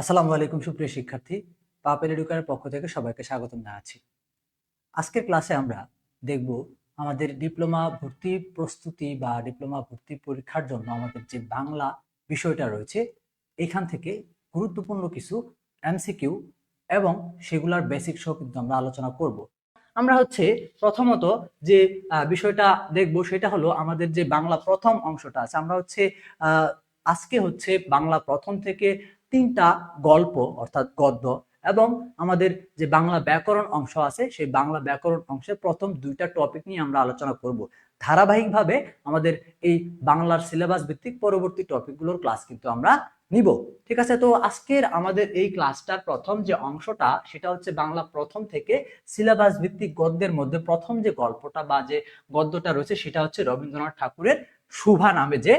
আসসালামু আলাইকুম সুপ্রিয় শিক্ষার্থী, পাপেল এডুকেশনের পক্ষ থেকে সবাইকে স্বাগতম জানাচ্ছি। আজকের ক্লাসে আমরা দেখব আমাদের ডিপ্লোমা ভর্তি প্রস্তুতি বা ডিপ্লোমা ভর্তি পরীক্ষার জন্য আমাদের যে বাংলা বিষয়টা রয়েছে এখান থেকে গুরুত্বপূর্ণ কিছু এমসিকিউ এবং সেগুলার বেসিক সহ কিন্তু আমরা আলোচনা করব। আমরা প্রথমত যে বিষয়টা দেখব সেটা হলো আমাদের যে বাংলা প্রথম অংশটা আছে। আমরা আজকে বাংলা প্রথম থেকে 3টা গল্প অর্থাৎ গদ্য এবং আমাদের যে বাংলা ব্যাকরণ অংশ আছে সেই বাংলা ব্যাকরণ অংশের প্রথম 2টা টপিক নিয়ে আমরা আলোচনা করব। ধারাবাহিকভাবে আমাদের এই বাংলার সিলেবাস ভিত্তিক পরবর্তী টপিকগুলোর ক্লাস কিন্তু আমরা নিব। ঠিক আছে, তো আজকের আমাদের এই ক্লাসটার প্রথম যে অংশটা সেটা হচ্ছে বাংলা প্রথম থেকে সিলেবাস ভিত্তিক গদ্যের মধ্যে প্রথম যে গল্পটা বা যে গদ্যটা রয়েছে সেটা হচ্ছে রবীন্দ্রনাথ ঠাকুরের সুভা নামে যে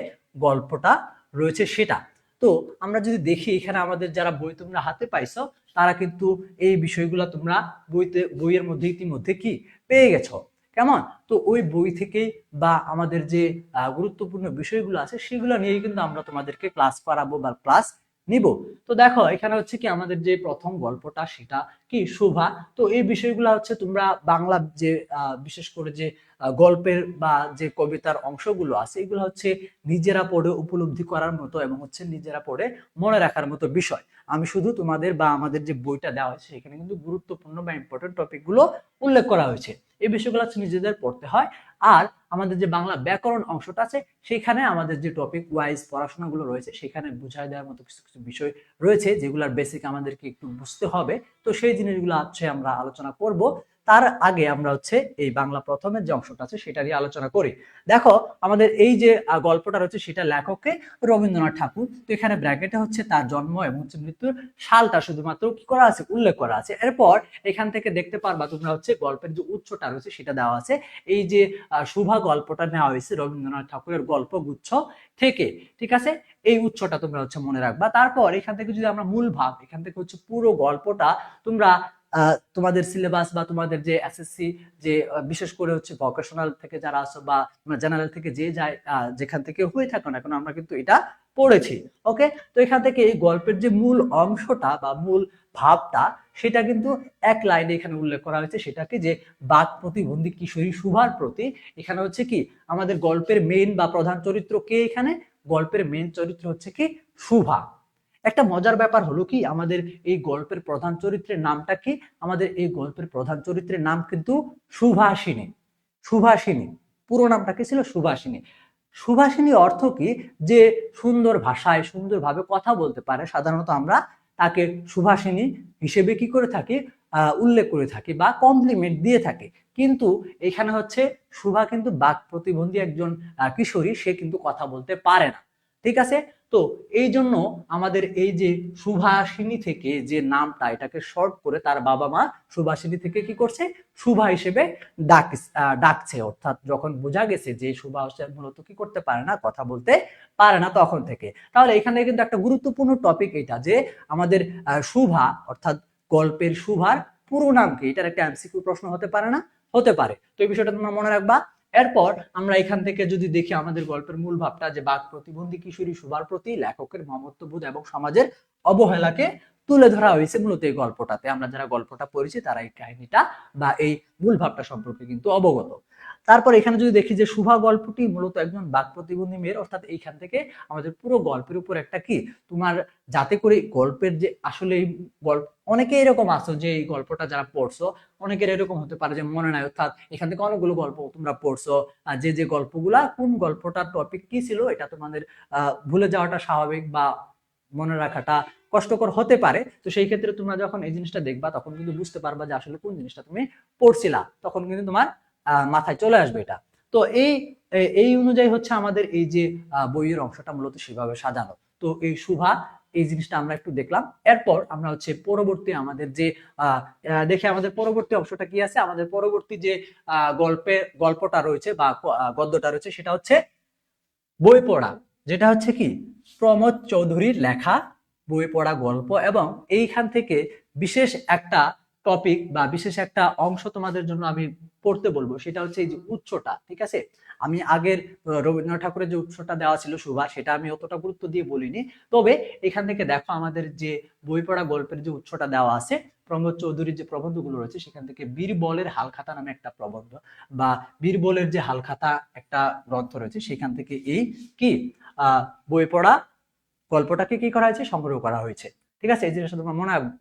গল্পটা রয়েছে সেটা। তো আমরা যদি দেখি এখানে আমাদের যারা বই তোমরা হাতে পাইছো তারা কিন্তু এই বিষয়গুলো তোমরা বইয়ের মধ্যে ইতিমধ্যে কি পেয়ে গেছো। কেমন? তো ওই বই থেকেই বা আমাদের যে গুরুত্বপূর্ণ বিষয়গুলো আছে সেগুলো নিয়েই কিন্তু আমরা তোমাদেরকে ক্লাস করাবো বা ক্লাস নিব। তো দেখো এখানে কি আমাদের যে প্রথম গল্পটা সেটা কি শোভা। তো এই বিষয়গুলো তোমরা বাংলা যে বিশেষ করে যে গল্পের বা যে কবিতার অংশগুলো আছে এগুলো নিজেরা পড়ে উপলব্ধি করার মতো এবং নিজেরা পড়ে মনে রাখার মতো বিষয়। আমি শুধু তোমাদের বা আমাদের যে বইটা দেওয়া হয়েছে সেখানে কিন্তু গুরুত্বপূর্ণ বা ইম্পর্টেন্ট টপিক গুলো উল্লেখ করা হয়েছে। এই বিষয়গুলো নিজেদের পড়তে হয়। আর আমাদের যে বাংলা ব্যাকরণ অংশটা আছে সেখানে আমাদের যে টপিক ওয়াইজ পড়াশোনাগুলো রয়েছে সেখানে বুঝাই দেওয়ার মতো কিছু কিছু বিষয় রয়েছে যেগুলোর বেসিক আমাদেরকে একটু বুঝতে হবে। তো সেই জিনিসগুলো আমরা আলোচনা করব। তার আগে আমরা এই বাংলা প্রথমের যে অংশটা আছে সেটা নিয়ে আলোচনা করি। দেখো আমাদের এই যে গল্পটা রয়েছে সেটা লেখককে রবীন্দ্রনাথ ঠাকুর। তো এখানে ব্র্যাকেটে তার জন্ম এবং মৃত্যুর সালটা শুধুমাত্র কি করা আছে, উল্লেখ করা আছে। এরপর এখান থেকে দেখতে পারবা তোমরা গল্পের যে উৎসটা রয়েছে সেটা দেওয়া আছে। এই যে শুভা গল্পটা নেওয়া হয়েছে রবীন্দ্রনাথ ঠাকুরের গল্পগুচ্ছ থেকে। ঠিক আছে, এই উৎসটা তোমরা মনে রাখবা। তারপর এখান থেকে যদি আমরা মূল ভাব, এখান থেকে পুরো গল্পটা তোমরা তোমাদের সিলেবাস বা তোমাদের যে এসএসসি যে বিশেষ করে ভোকেশনাল থেকে যারা আছো বা জেনারেল থেকে যে যায় যেখান থেকে হয়ে থাকো না এখন আমরা কিন্তু এটা পড়েছি। ওকে, তো এখান থেকে এই গল্পের যে মূল অংশটা বা মূল ভাবটা সেটা কিন্তু এক লাইনে এখানে উল্লেখ করা হয়েছে। সেটা কি যে বাক প্রতিবন্ধী কিশোরী শুভার প্রতি। এখানে কি আমাদের গল্পের মেইন বা প্রধান চরিত্র কে? এখানে গল্পের মেইন চরিত্র কি শুভা। একটা মজার ব্যাপার হলো কি আমাদের এই গল্পের প্রধান চরিত্রের নামটা কি? আমাদের এই গল্পের প্রধান চরিত্রের নাম কিন্তু সুভাষিনী। সুভাষিনী পুরো নামটা কি ছিল? সুভাষিনী। সুভাষিনী অর্থ কি? যে সুন্দর ভাষায় সুন্দরভাবে কথা বলতে পারে। সাধারণত আমরা তাকে সুভাষিনী হিসেবে কি করে থাকি, উল্লেখ করে থাকি বা কমপ্লিমেন্ট দিয়ে থাকি। কিন্তু এখানে শুভা কিন্তু বাক প্রতিবন্ধী একজন কিশোরী, সে কিন্তু কথা বলতে পারে না। ঠিক আছে, তো এই জন্য আমাদের এই যে সুভাষিনী থেকে যে নামটা এটাকে শর্ট করে তার বাবা মা সুভাষিনী থেকে কি করছে, শুভা হিসেবে ডাকছে। অর্থাৎ যখন বোঝা গেছে যে শুভা মূলত কি করতে পারে না, কথা বলতে পারে না তখন থেকে। তাহলে এখানে কিন্তু একটা গুরুত্বপূর্ণ টপিক এটা যে আমাদের শুভা অর্থাৎ গল্পের শুভার পুরো নাম কি, এটার একটা এমসিকিউ প্রশ্ন হতে পারে না? হতে পারে। তো এই বিষয়টা তোমরা মনে রাখবা। এরপর আমরা এখান থেকে যদি দেখি আমাদের গল্পের মূল ভাবটা যে বাক প্রতিবন্ধী কিশোরী শুভার প্রতি লেখকের মমত্ববোধ এবং সমাজের অবহেলাকে তুলে ধরা হয়েছে মূলত এই গল্পটাতে। আমরা যারা গল্পটা পড়েছি তারা এই কাহিনীটা বা এই মূল ভাবটা সম্পর্কে কিন্তু অবগত। তারপর এখানে যদি দেখি যে শুভা গল্পটি মূলত একজন বাক প্রতিবন্ধী মেয়ের, অর্থাৎ এইখান থেকে আমাদের পুরো গল্পের উপর একটা কি তোমার যাতে করে গল্পের যে আসলে এই গল্প, অনেকে এরকম আছো যে এই গল্পটা যারা পড়ছো অনেকের এরকম হতে পারে যে মনে নাই, অর্থাৎ এখান থেকে অনেকগুলো গল্প তোমরা পড়ছো, যে যে গল্পগুলা কোন গল্পটার টপিক কি ছিল এটা তোমাদের ভুলে যাওয়াটা স্বাভাবিক বা মনে রাখাটা কষ্টকর হতে পারে। তো সেই ক্ষেত্রে তোমরা যখন এই জিনিসটা দেখবা তখন কিন্তু বুঝতে পারবা যে আসলে কোন জিনিসটা তুমি পড়ছিলা, তখন কিন্তু তোমার মাথায় চলে আসবে এটা। তো এই এই অনুযায়ী আমাদের এই যে বইয়ের অংশটা মূলত সেভাবে সাজানো। তো এই শুভা এই জিনিসটা আমরা একটু দেখলাম। এরপর আমরা পরবর্তী আমাদের যে দেখে আমাদের পরবর্তী অংশটা কি আছে। আমাদের পরবর্তী যে গল্পটা রয়েছে বা গদ্যটা রয়েছে সেটা বই পড়া, যেটা কি প্রমোদ চৌধুরীর লেখা বই পড়া গল্প। এবং এইখান থেকে বিশেষ একটা টপিক বা বিশেষ একটা অংশ তোমাদের জন্য আমি পড়তে বলবো, সেটা এই যে উৎসটা। ঠিক আছে, আমি আগের রবীন্দ্রনাথ ঠাকুরের যে উৎসটা দেওয়া ছিল সুভা, সেটা আমি অতটা গুরুত্ব দিয়ে বলিনি। তবে এখান থেকে দেখো আমাদের যে বই পড়া গল্পের যে উৎসটা দেওয়া আছে, প্রমোদ চৌধুরীর যে প্রবন্ধগুলো রয়েছে সেখান থেকে বীরবলের হালখাতা নামে একটা প্রবন্ধ বা বীরবলের যে হালখাতা একটা গ্রন্থ রয়েছে, সেখান থেকে এই কি বই পড়া গল্পটাকে কি করা হয়েছে, সংগ্রহ করা হয়েছে। ঠিক আছে, এই জিনিসটা তোমরা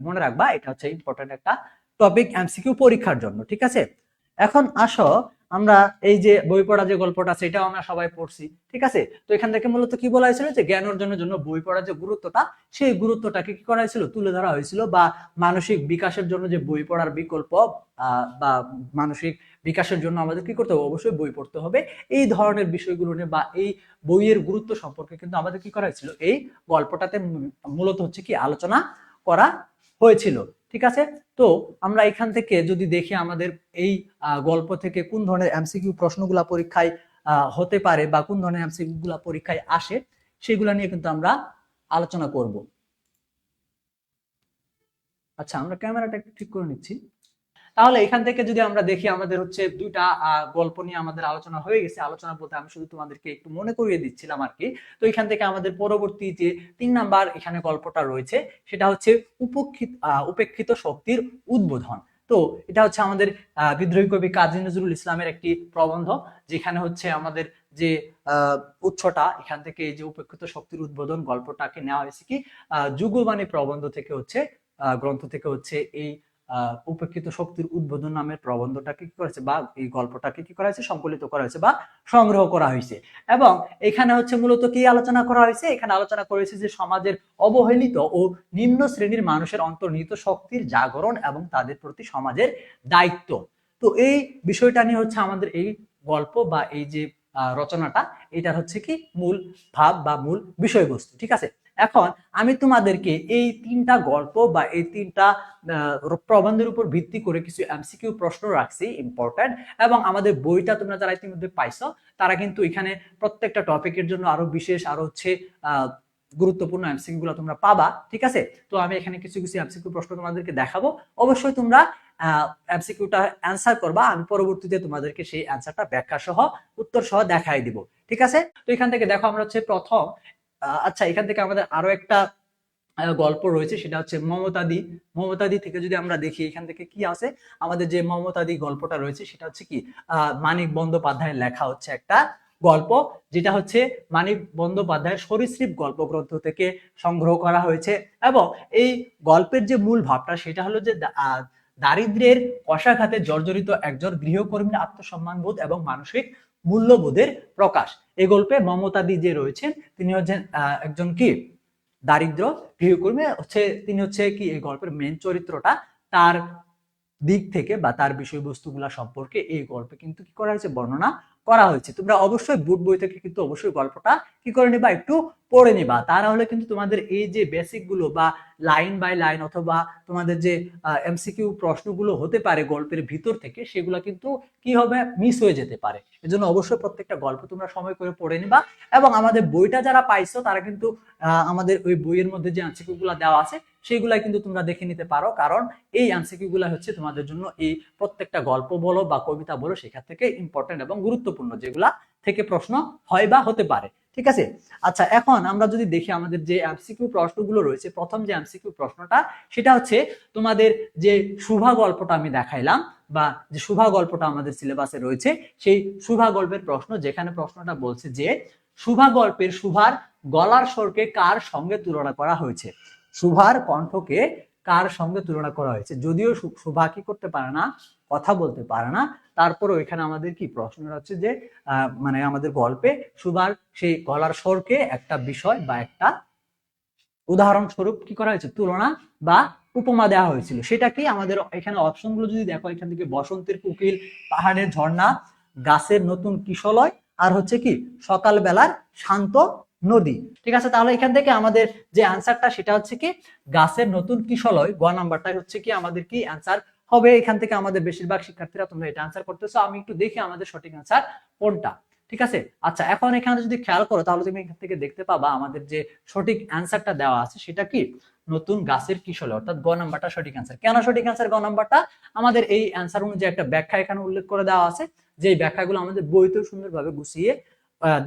মনে রাখবা, এটা হচ্ছে ইম্পর্টেন্ট একটা টপিক এমসিকিউ পরীক্ষার জন্য। ঠিক আছে, এখন আসো আমরা এই যে বই পড়া যে গল্পটা সেটাও আমরা সবাই পড়ছি। ঠিক আছে, তো এখান থেকে মূলত কি বলা হয়েছিল যে জ্ঞান অর্জনের জন্য বই পড়ার যে গুরুত্বটা, সেই গুরুত্বটাকে কি করা হয়েছিল, তুলে ধরা হয়েছিল, বা মানসিক বিকাশের জন্য যে বই পড়ার বিকল্প বা মানসিক বিকাশের জন্য আমাদের কি করতে হবে, অবশ্যই বই পড়তে হবে, এই ধরনের বিষয়গুলো নিয়ে বা এই বইয়ের গুরুত্ব সম্পর্কে কিন্তু আমাদের কি করা হয়েছিল, এই গল্পটাতে মূলত হচ্ছে কি আলোচনা করা হয়েছিল। ঠিক আছে, তো আমরা এখান থেকে যদি দেখি আমাদের এই গল্প থেকে কোন ধরনের এমসিকিউ প্রশ্নগুলা পরীক্ষায় হতে পারে বা কোন ধরনের এমসিকিউ গুলা পরীক্ষায় আসে, সেগুলা নিয়ে কিন্তু আমরা আলোচনা করব। আচ্ছা, আমরা ক্যামেরাটা একটু ঠিক করে নিচ্ছি। তাহলে এখান থেকে যদি আমরা দেখি আমাদের হচ্ছে দুইটা গল্প নিয়ে আমাদের আলোচনা হয়ে গেছে। আলোচনা বলতে আমি শুধু তোমাদেরকে একটু মনে করিয়ে দিচ্ছিলাম আর কি। তো এখান থেকে আমাদের পরবর্তী যে 3 নাম্বার এখানে গল্পটা রয়েছে, সেটা হচ্ছে উপেক্ষিত শক্তির উদ্বোধন। তো এটা হচ্ছে আমাদের বিদ্রোহী কবি কাজী নজরুল ইসলামের একটি প্রবন্ধ, যেখানে হচ্ছে আমাদের যে উৎসটা, এখান থেকে এই যে উপেক্ষিত শক্তির উদ্বোধন গল্পটাকে নেওয়া হয়েছে কি যুগবাণী প্রবন্ধ থেকে হচ্ছে, গ্রন্থ থেকে হচ্ছে এই উপেক্ষিত শক্তির উদ্বোধন নামের প্রবন্ধটাকে কি করেছে বা এই গল্পটাকে কি করা হয়েছে, সংকলিত করা হয়েছে বা সংগ্রহ করা হয়েছে। এবং এখানে হচ্ছে মূলত কি আলোচনা করা হয়েছে, এখানে আলোচনা করা হয়েছে যে সমাজের অবহেলিত ও নিম্ন শ্রেণীর মানুষের অন্তর্নিহিত শক্তির জাগরণ এবং তাদের প্রতি সমাজের দায়িত্ব। তো এই বিষয়টা নিয়ে হচ্ছে আমাদের এই গল্প বা এই যে রচনাটা, এটা হচ্ছে কি মূল ভাব বা মূল বিষয়বস্তু। ঠিক আছে, এখন আমি তোমাদেরকে এই 3টা গল্প বা এই 3টা প্রবন্ধের উপর ভিত্তি করে কিছু এমসিকিউ প্রশ্ন রাখছি ইম্পর্টেন্ট, এবং আমাদের বইটা তোমরা যারা ইতিমধ্যে পাইছো তারা কিন্তু এখানে প্রত্যেকটা টপিকের জন্য আরো বিশেষ আরো হচ্ছে গুরুত্বপূর্ণ এমসিকিউ গুলো তোমরা পাবা। ঠিক আছে, তো আমি এখানে কিছু কিছু এমসিকিউ প্রশ্ন তোমাদেরকে দেখাবো, অবশ্যই তোমরা এমসিকিউটা অ্যান্সার করবা, আমি পরবর্তীতে তোমাদেরকে সেই অ্যান্সারটা ব্যাখ্যা সহ উত্তর সহ দেখাই দিব। ঠিক আছে, তো এখান থেকে দেখো আমরা হচ্ছে প্রথম আচ্ছা, এখান থেকে আমাদের আরো একটা গল্প রয়েছে, সেটা হচ্ছে মমতাদি। মমতাদি থেকে যদি আমরা দেখি এখান থেকে কি আছে, আমাদের যে মমতাদি গল্পটা রয়েছে সেটা হচ্ছে কি মানিক বন্দ্যোপাধ্যায়ের লেখা হচ্ছে একটা গল্প, যেটা হচ্ছে মানিক বন্দ্যোপাধ্যায়ের সরীসৃপ গল্প গ্রন্থ থেকে সংগ্রহ করা হয়েছে। এবং এই গল্পের যে মূল ভাবটা সেটা হলো যে দারিদ্র্যের কষাঘাতে জর্জরিত একজন গৃহকর্মীর আত্মসম্মানবোধ এবং মানসিক মূল্যবোধের প্রকাশ। এই গল্পে মমতাদি যে রয়েছেন তিনি হচ্ছেন একজন কি দারিদ্র গৃহকর্মী, হচ্ছে তিনি হচ্ছে কি এই গল্পের মেন চরিত্রটা, তার দিক থেকে বা তার বিষয়বস্তুগুলা সম্পর্কে এই গল্পে কিন্তু কি করা হয়েছে, বর্ণনা করা হয়েছে। তোমরা অবশ্যই বুট বই থেকে কিন্তু অবশ্যই গল্পটা কি করে নিবা, একটু পড়ে নিবা, তা না হলে কিন্তু তোমাদের এই যে বেসিক গুলো বা লাইন বাই লাইন অথবা তোমাদের যে এমসিকিউ প্রশ্নগুলো হতে পারে গল্পের ভিতর থেকে, সেগুলো কিন্তু কি হবে, মিস হয়ে যেতে পারে। এজন্য অবশ্যই প্রত্যেকটা গল্প তোমরা সময় করে পড়ে নিবা। এবং আমাদের বইটা যারা পাইছো তারা কিন্তু আমাদের ওই বইয়ের মধ্যে যে এমসিকিউ গুলা দেওয়া আছে সেইগুলা কিন্তু তোমরা দেখে নিতে পারো, কারণ এই এমসিকিউ গুলা হচ্ছে তোমাদের জন্য এই প্রত্যেকটা গল্প বলো বা কবিতা বলো সেখান থেকে ইম্পর্টেন্ট এবং গুরুত্বপূর্ণ, যেগুলা থেকে প্রশ্ন হয় বা হতে পারে। ঠিক আছে, আচ্ছা, এখন আমরা যদি দেখি আমাদের যে এমসিকিউ প্রশ্নগুলো রয়েছে, প্রথম যে এমসিকিউ প্রশ্নটা সেটা হচ্ছে তোমাদের যে শুভা গল্পটা আমি দেখাইলাম বা যে শুভা গল্পটা আমাদের সিলেবাসে রয়েছে, সেই শুভা গল্পের প্রশ্ন, যেখানে প্রশ্নটা বলছে যে শুভা গল্পের শুভার গলার স্বরকে কার সঙ্গে তুলনা করা হয়েছে। শুভার কণ্ঠকে কার সঙ্গে তুলনা করা হয়েছে, যদিও শুভা কি করতে পারে না, কথা বলতে পারে না, তারপরে ওইখানে আমাদের কি প্রশ্ন হচ্ছে যে মানে আমাদের গল্পে শুভার সেই গলার স্বরকে একটা বিষয় বা একটা উদাহরণস্বরূপ কি করা হয়েছে, তুলনা বা উপমা দেওয়া হয়েছিল। সেটা কি আমাদের এখানে অপশন গুলো যদি দেখো, এখান থেকে বসন্তের কোকিল, পাহাড়ের ঝর্ণা, গাছের নতুন কিশলয়, আর হচ্ছে কি সকালবেলার শান্ত নদী। ঠিক আছে, তাহলে এখান থেকে আমাদের যে অ্যান্সারটা সেটা হচ্ছে কি গাছের নতুন কিশলয়, গ নাম্বারটা হচ্ছে কি আমাদের কি অ্যান্সার হবে। এখান থেকে আমাদের বেশিরভাগ শিক্ষার্থীরা তোমরা এটা অ্যান্সার করতেছো, আমি একটু দেখি আমাদের সঠিক অ্যান্সার কোনটা। ঠিক আছে, আচ্ছা, এখন এখানে যদি খেয়াল করো তাহলে তুমি এখান থেকে দেখতে পাবা আমাদের যে সঠিক অ্যান্সারটা দেওয়া আছে সেটা কি নতুন গাছের কিশলয়, অর্থাৎ গ নাম্বারটা সঠিক অ্যান্সার। কেন সঠিক অ্যান্সার গ নাম্বারটা, আমাদের এই অ্যান্সার অনুযায়ী একটা ব্যাখ্যা এখানে উল্লেখ করে দেওয়া আছে, যে ব্যাখ্যাগুলো আমাদের বইতেও সুন্দরভাবে গুছিয়ে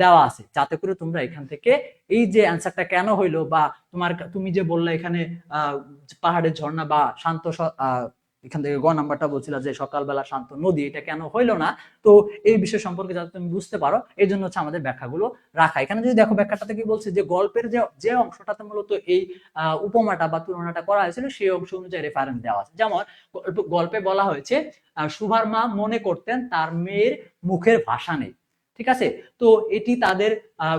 দেওয়া আছে, যাতে করে তোমরা এখান থেকে এই যে অ্যান্সারটা কেন হইলো, বা তুমি যে বললে এখানে পাহাড়ের ঝর্ণা বা শান্ত এখান থেকে গ নাম্বারটা বলছিল যে সকালবেলা শান্ত নদী, এটা কেন হইলো না, তো এই বিষয় সম্পর্কে যাতে তুমি বুঝতে পারো এই জন্য হচ্ছে আমাদের ব্যাখ্যাগুলো রাখা। এখানে যদি দেখো ব্যাখ্যাটাতে কি বলছে, যে গল্পের যে অংশটাতে মূলত এই উপমাটা বা তুলনাটা করা হয়েছিল সেই অংশ অনুযায়ী রেফারেন্স দেওয়া আছে। যেমন গল্পে বলা হয়েছে সুভার মা মনে করতেন তার মেয়ের মুখের ভাষা নেই, ঠিক আছে, তো এটি তাদের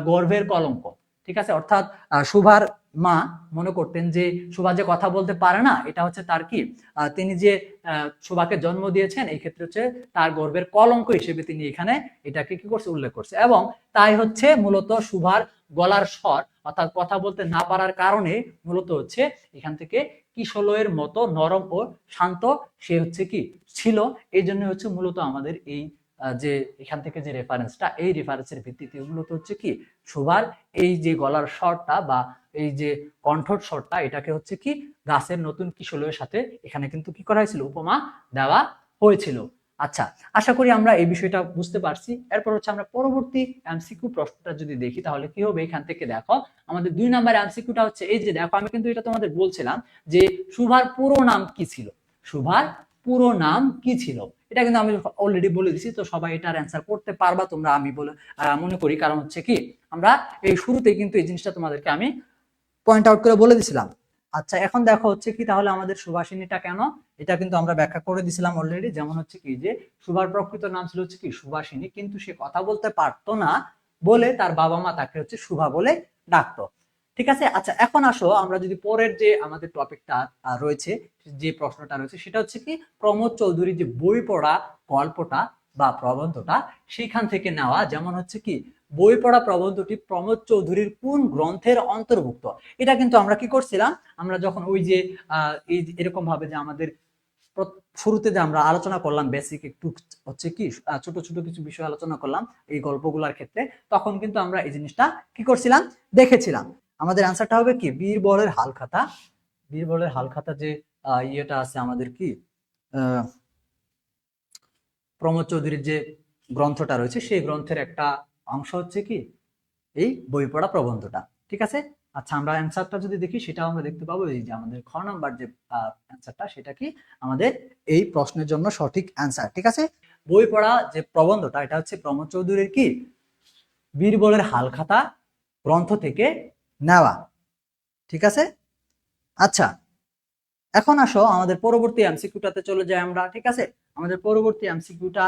গর্ভের কলঙ্ক, ঠিক আছে, অর্থাৎ সুভার মা মনে করতেন যে সুভা যে কথা বলতে পারে না, এটা হচ্ছে তার কি তিনি যে সুভাকে জন্ম দিয়েছেন এই ক্ষেত্রে হচ্ছে তার গর্ভের কলঙ্ক হিসেবে তিনি এখানে এটাকে কি করছে, উল্লেখ করছে। এবং তাই হচ্ছে মূলত সুভার গলার স্বর অর্থাৎ কথা বলতে না পারার কারণে মূলত হচ্ছে এখান থেকে কিশলয়ের মতো নরম ও শান্ত সে হচ্ছে কি ছিল। এই জন্য হচ্ছে মূলত আমাদের এই যে এখান থেকে যে রেফারেন্সটা, এই রেফারেন্সের ভিত্তিতে মূলত হচ্ছে কি সুভার এই যে গলার স্বরটা বা এই যে কণ্ঠর স্বরটা, এটাকে হচ্ছে কি গাছের নতুন কিশলয়ের সাথে এখানে কিন্তু কি করা হয়েছিল, উপমা দেওয়া হয়েছিল। আচ্ছা, আশা করি আমরা এই বিষয়টা বুঝতে পারছি। এরপর হচ্ছে আমরা পরবর্তী এমসিকিউ প্রশ্নটা যদি দেখি তাহলে কি হবে, এখান থেকে দেখো আমাদের 2 নাম্বার এমসিকিউটা হচ্ছে এই যে দেখো, আমি কিন্তু এটা তোমাদের বলছিলাম যে সুভার পুরো নাম কি ছিল, সুভার পুরো নাম কি ছিল, এটা কিন্তু আমি অলরেডি বলে দিছি, তো সবাই এটার অ্যান্সার করতে পারবা তোমরা, আমি বলে মনে করি। কারণ হচ্ছে কি আমরা এই শুরুতে কিন্তু এই জিনিসটা তোমাদেরকে আমি পয়েন্ট আউট করে বলে দিছিলাম। আচ্ছা, এখন দেখো হচ্ছে কি তাহলে আমাদের সুভাষিনীটা কেন, এটা কিন্তু আমরা ব্যাখ্যা করে দিছিলাম অলরেডি। যেমন হচ্ছে কি যে সুভার প্রকৃত নাম ছিল হচ্ছে কি সুভাষিনী, কিন্তু সে কথা বলতে পারতো না বলে তার বাবা মা তাকে হচ্ছে সুভা বলে ডাকতো, ঠিক আছে। আচ্ছা, এখন আসো আমরা যদি পরের যে আমাদের টপিকটা রয়েছে, যে প্রশ্নটা রয়েছে সেটা হচ্ছে কি প্রমোদ চৌধুরীর যে বই পড়া গল্পটা বা প্রবন্ধটা সেখান থেকে নেওয়া। যেমন হচ্ছে কি বই পড়া প্রবন্ধটি প্রমোদ চৌধুরীর কোন গ্রন্থের অন্তর্ভুক্ত, এটা কিন্তু আমরা কি করছিলাম, আমরা যখন ওই যে এই এরকম ভাবে যে আমাদের শুরুতে যে আমরা আলোচনা করলাম বেসিক একটু হচ্ছে কি ছোট ছোট কিছু বিষয় আলোচনা করলাম এই গল্পগুলোর ক্ষেত্রে, তখন কিন্তু আমরা এই জিনিসটা কি করছিলাম, দেখেছিলাম। আমাদের অ্যান্সারটা হবে কি বীরবলের হালখাতা, বীরবলের হালখাতা যে ইয়েটা আছে আমাদের কি প্রমোদ চৌধুরীর যে গ্রন্থটা রয়েছে সেই গ্রন্থের একটা অংশ হচ্ছে কি এই বই পড়া প্রবন্ধটা, ঠিক আছে। আচ্ছা, আমরা অ্যান্সারটা যদি দেখি সেটাও আমরা দেখতে পাবো, এই যে আমাদের খ নাম্বার যে অ্যান্সারটা সেটা কি আমাদের এই প্রশ্নের জন্য সঠিক অ্যান্সার, ঠিক আছে। বই পড়া যে প্রবন্ধটা এটা হচ্ছে প্রমোদ চৌধুরীর কি বীরবলের হালখাতা গ্রন্থ থেকে নেওয়া, ঠিক আছে। আচ্ছা, এখন আসো আমাদের পরবর্তী এমসিকিউটাতে চলে যাই আমরা, ঠিক আছে। আমাদের পরবর্তী এমসিকিউটা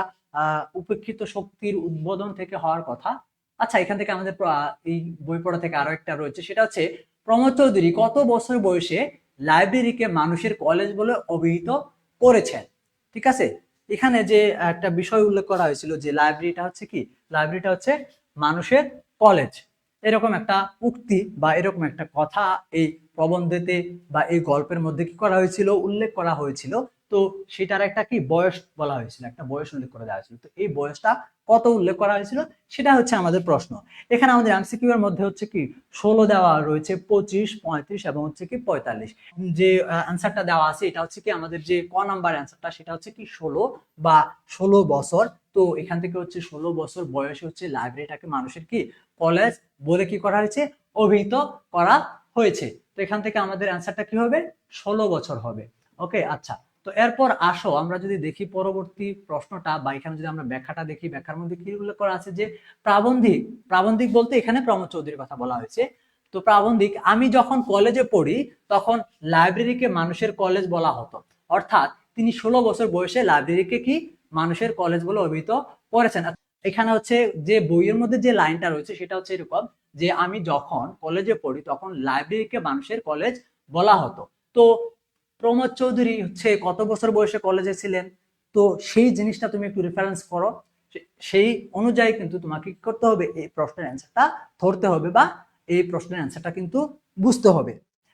উপেক্ষিত শক্তির উদ্বোধন থেকে হওয়ার কথা। আচ্ছা, এখান থেকে আমাদের এই বই পড়া থেকে আরো একটা রয়েছে, সেটা হচ্ছে প্রমোদ চৌধুরী কত বছর বয়সে লাইব্রেরিকে মানুষের কলেজ বলে অভিহিত করেছেন, ঠিক আছে। এখানে যে একটা বিষয় উল্লেখ করা হয়েছিল যে লাইব্রেরিটা হচ্ছে কি, লাইব্রেরিটা হচ্ছে মানুষের কলেজ, এরকম একটা উক্তি বা এরকম একটা কথা এই প্রবন্ধেতে বা এই গল্পের মধ্যে কি করা হয়েছিল, উল্লেখ করা হয়েছিল। তো সেটার একটা কি বয়স বলা হয়েছিল, একটা বয়স উল্লেখ করে দেওয়া হয়েছিল, তো এই বয়সটা কত উল্লেখ করা হয়েছিল সেটা হচ্ছে আমাদের প্রশ্ন। এখানে আমাদের এমসিকিউ এর মধ্যে হচ্ছে কি 16 দেওয়া রয়েছে, 25, 35 এবং হচ্ছে কি 45। যে অ্যান্সারটা দেওয়া আছে এটা হচ্ছে কি আমাদের যে ক নাম্বার অ্যান্সারটা সেটা হচ্ছে কি 16 বা 16 বছর। তো এখান থেকে হচ্ছে 16 বছর বয়সে হচ্ছে লাইব্রেরিটাকে মানুষের কি কলেজ বলে কি করা হয়েছে, অভিহিত করা হয়েছে। তো এখান থেকে আমাদের অ্যান্সারটা কি হবে, 16 বছর হবে। ওকে, আচ্ছা, তো এরপর আসো আমরা যদি দেখি পরবর্তী প্রশ্নটা, বা এখানে যদি আমরা ব্যাখ্যাটা দেখি, ব্যাখ্যার মধ্যে কি উল্লেখ করা আছে যে প্রাবন্ধিক, প্রাবন্ধিক বলতে এখানে প্রমোদ চৌধুরীর কথা বলা হয়েছে। তো প্রাবন্ধিক, আমি যখন কলেজে পড়ি তখন লাইব্রেরিকে মানুষের কলেজ বলা হতো, অর্থাৎ তিনি 16 বছর বয়সে লাইব্রেরিকে কি মানুষের কলেজ বলে অভিহিত করেছেন। এখানে হচ্ছে যে বইয়ের মধ্যে যে লাইনটা রয়েছে সেটা হচ্ছে এরকম যে আমি যখন কলেজে পড়ি তখন লাইব্রেরিকে মানুষের কলেজ বলা হতো। তো প্রমোদ চৌধুরী হচ্ছে কত বছর বয়সে কলেজে ছিলেন, তো সেই জিনিসটা তুমি একটু রেফারেন্স করো, সেই অনুযায়ী কিন্তু তোমাকে কি করতে হবে, এই প্রশ্নের অ্যান্সারটা ধরতে হবে বা এই প্রশ্নের অ্যান্সারটা কিন্তু বুঝতে হবে।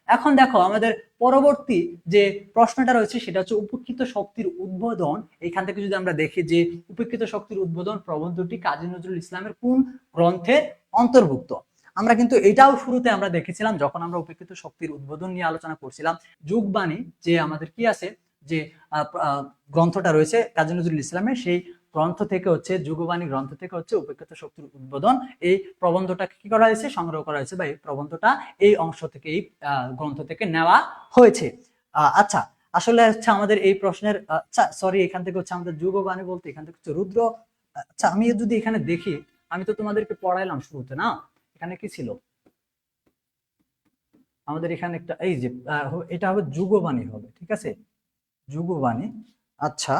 এখন দেখো আমাদের পরবর্তী যে প্রশ্নটা রয়েছে সেটা হচ্ছে উপেক্ষিত শক্তির উদ্বোধন। এখান থেকে যদি আমরা দেখি যে উপেক্ষিত শক্তির উদ্বোধন প্রবন্ধটি কাজী নজরুল ইসলামের কোন গ্রন্থের অন্তর্ভুক্ত, আমরা কিন্তু এটাও শুরুতে আমরা দেখেছিলাম যখন আমরা উপেক্ষিত শক্তির উদ্বোধন নিয়ে আলোচনা করছিলাম। যুগবাণী যে আমাদের কি আছে যে গ্রন্থটা রয়েছে কাজী নজরুল ইসলামের, সেই গ্রন্থ থেকে হচ্ছে যুগবাণী গ্রন্থ থেকে হচ্ছে উপেক্ষিত শক্তির উদ্বোধন এই প্রবন্ধটাকে কি করা হয়েছে, সংগ্রহ করা হয়েছে, বা এই প্রবন্ধটা এই অংশ থেকে এই গ্রন্থ থেকে নেওয়া হয়েছে। আচ্ছা, আসলে হচ্ছে আমাদের এই প্রশ্নের আচ্ছা সরি, এখান থেকে হচ্ছে আমাদের যুগবাণী বলতে এখান থেকে হচ্ছে রুদ্র। আচ্ছা, আমি যদি এখানে দেখি, আমি তো তোমাদেরকে পড়াইলাম শুরুতে না, এখানে কি ছিল আমাদের এখানে একটা, এই যে এটা হবে যুগবাণী হবে, ঠিক আছে, যুগবাণী। আচ্ছা,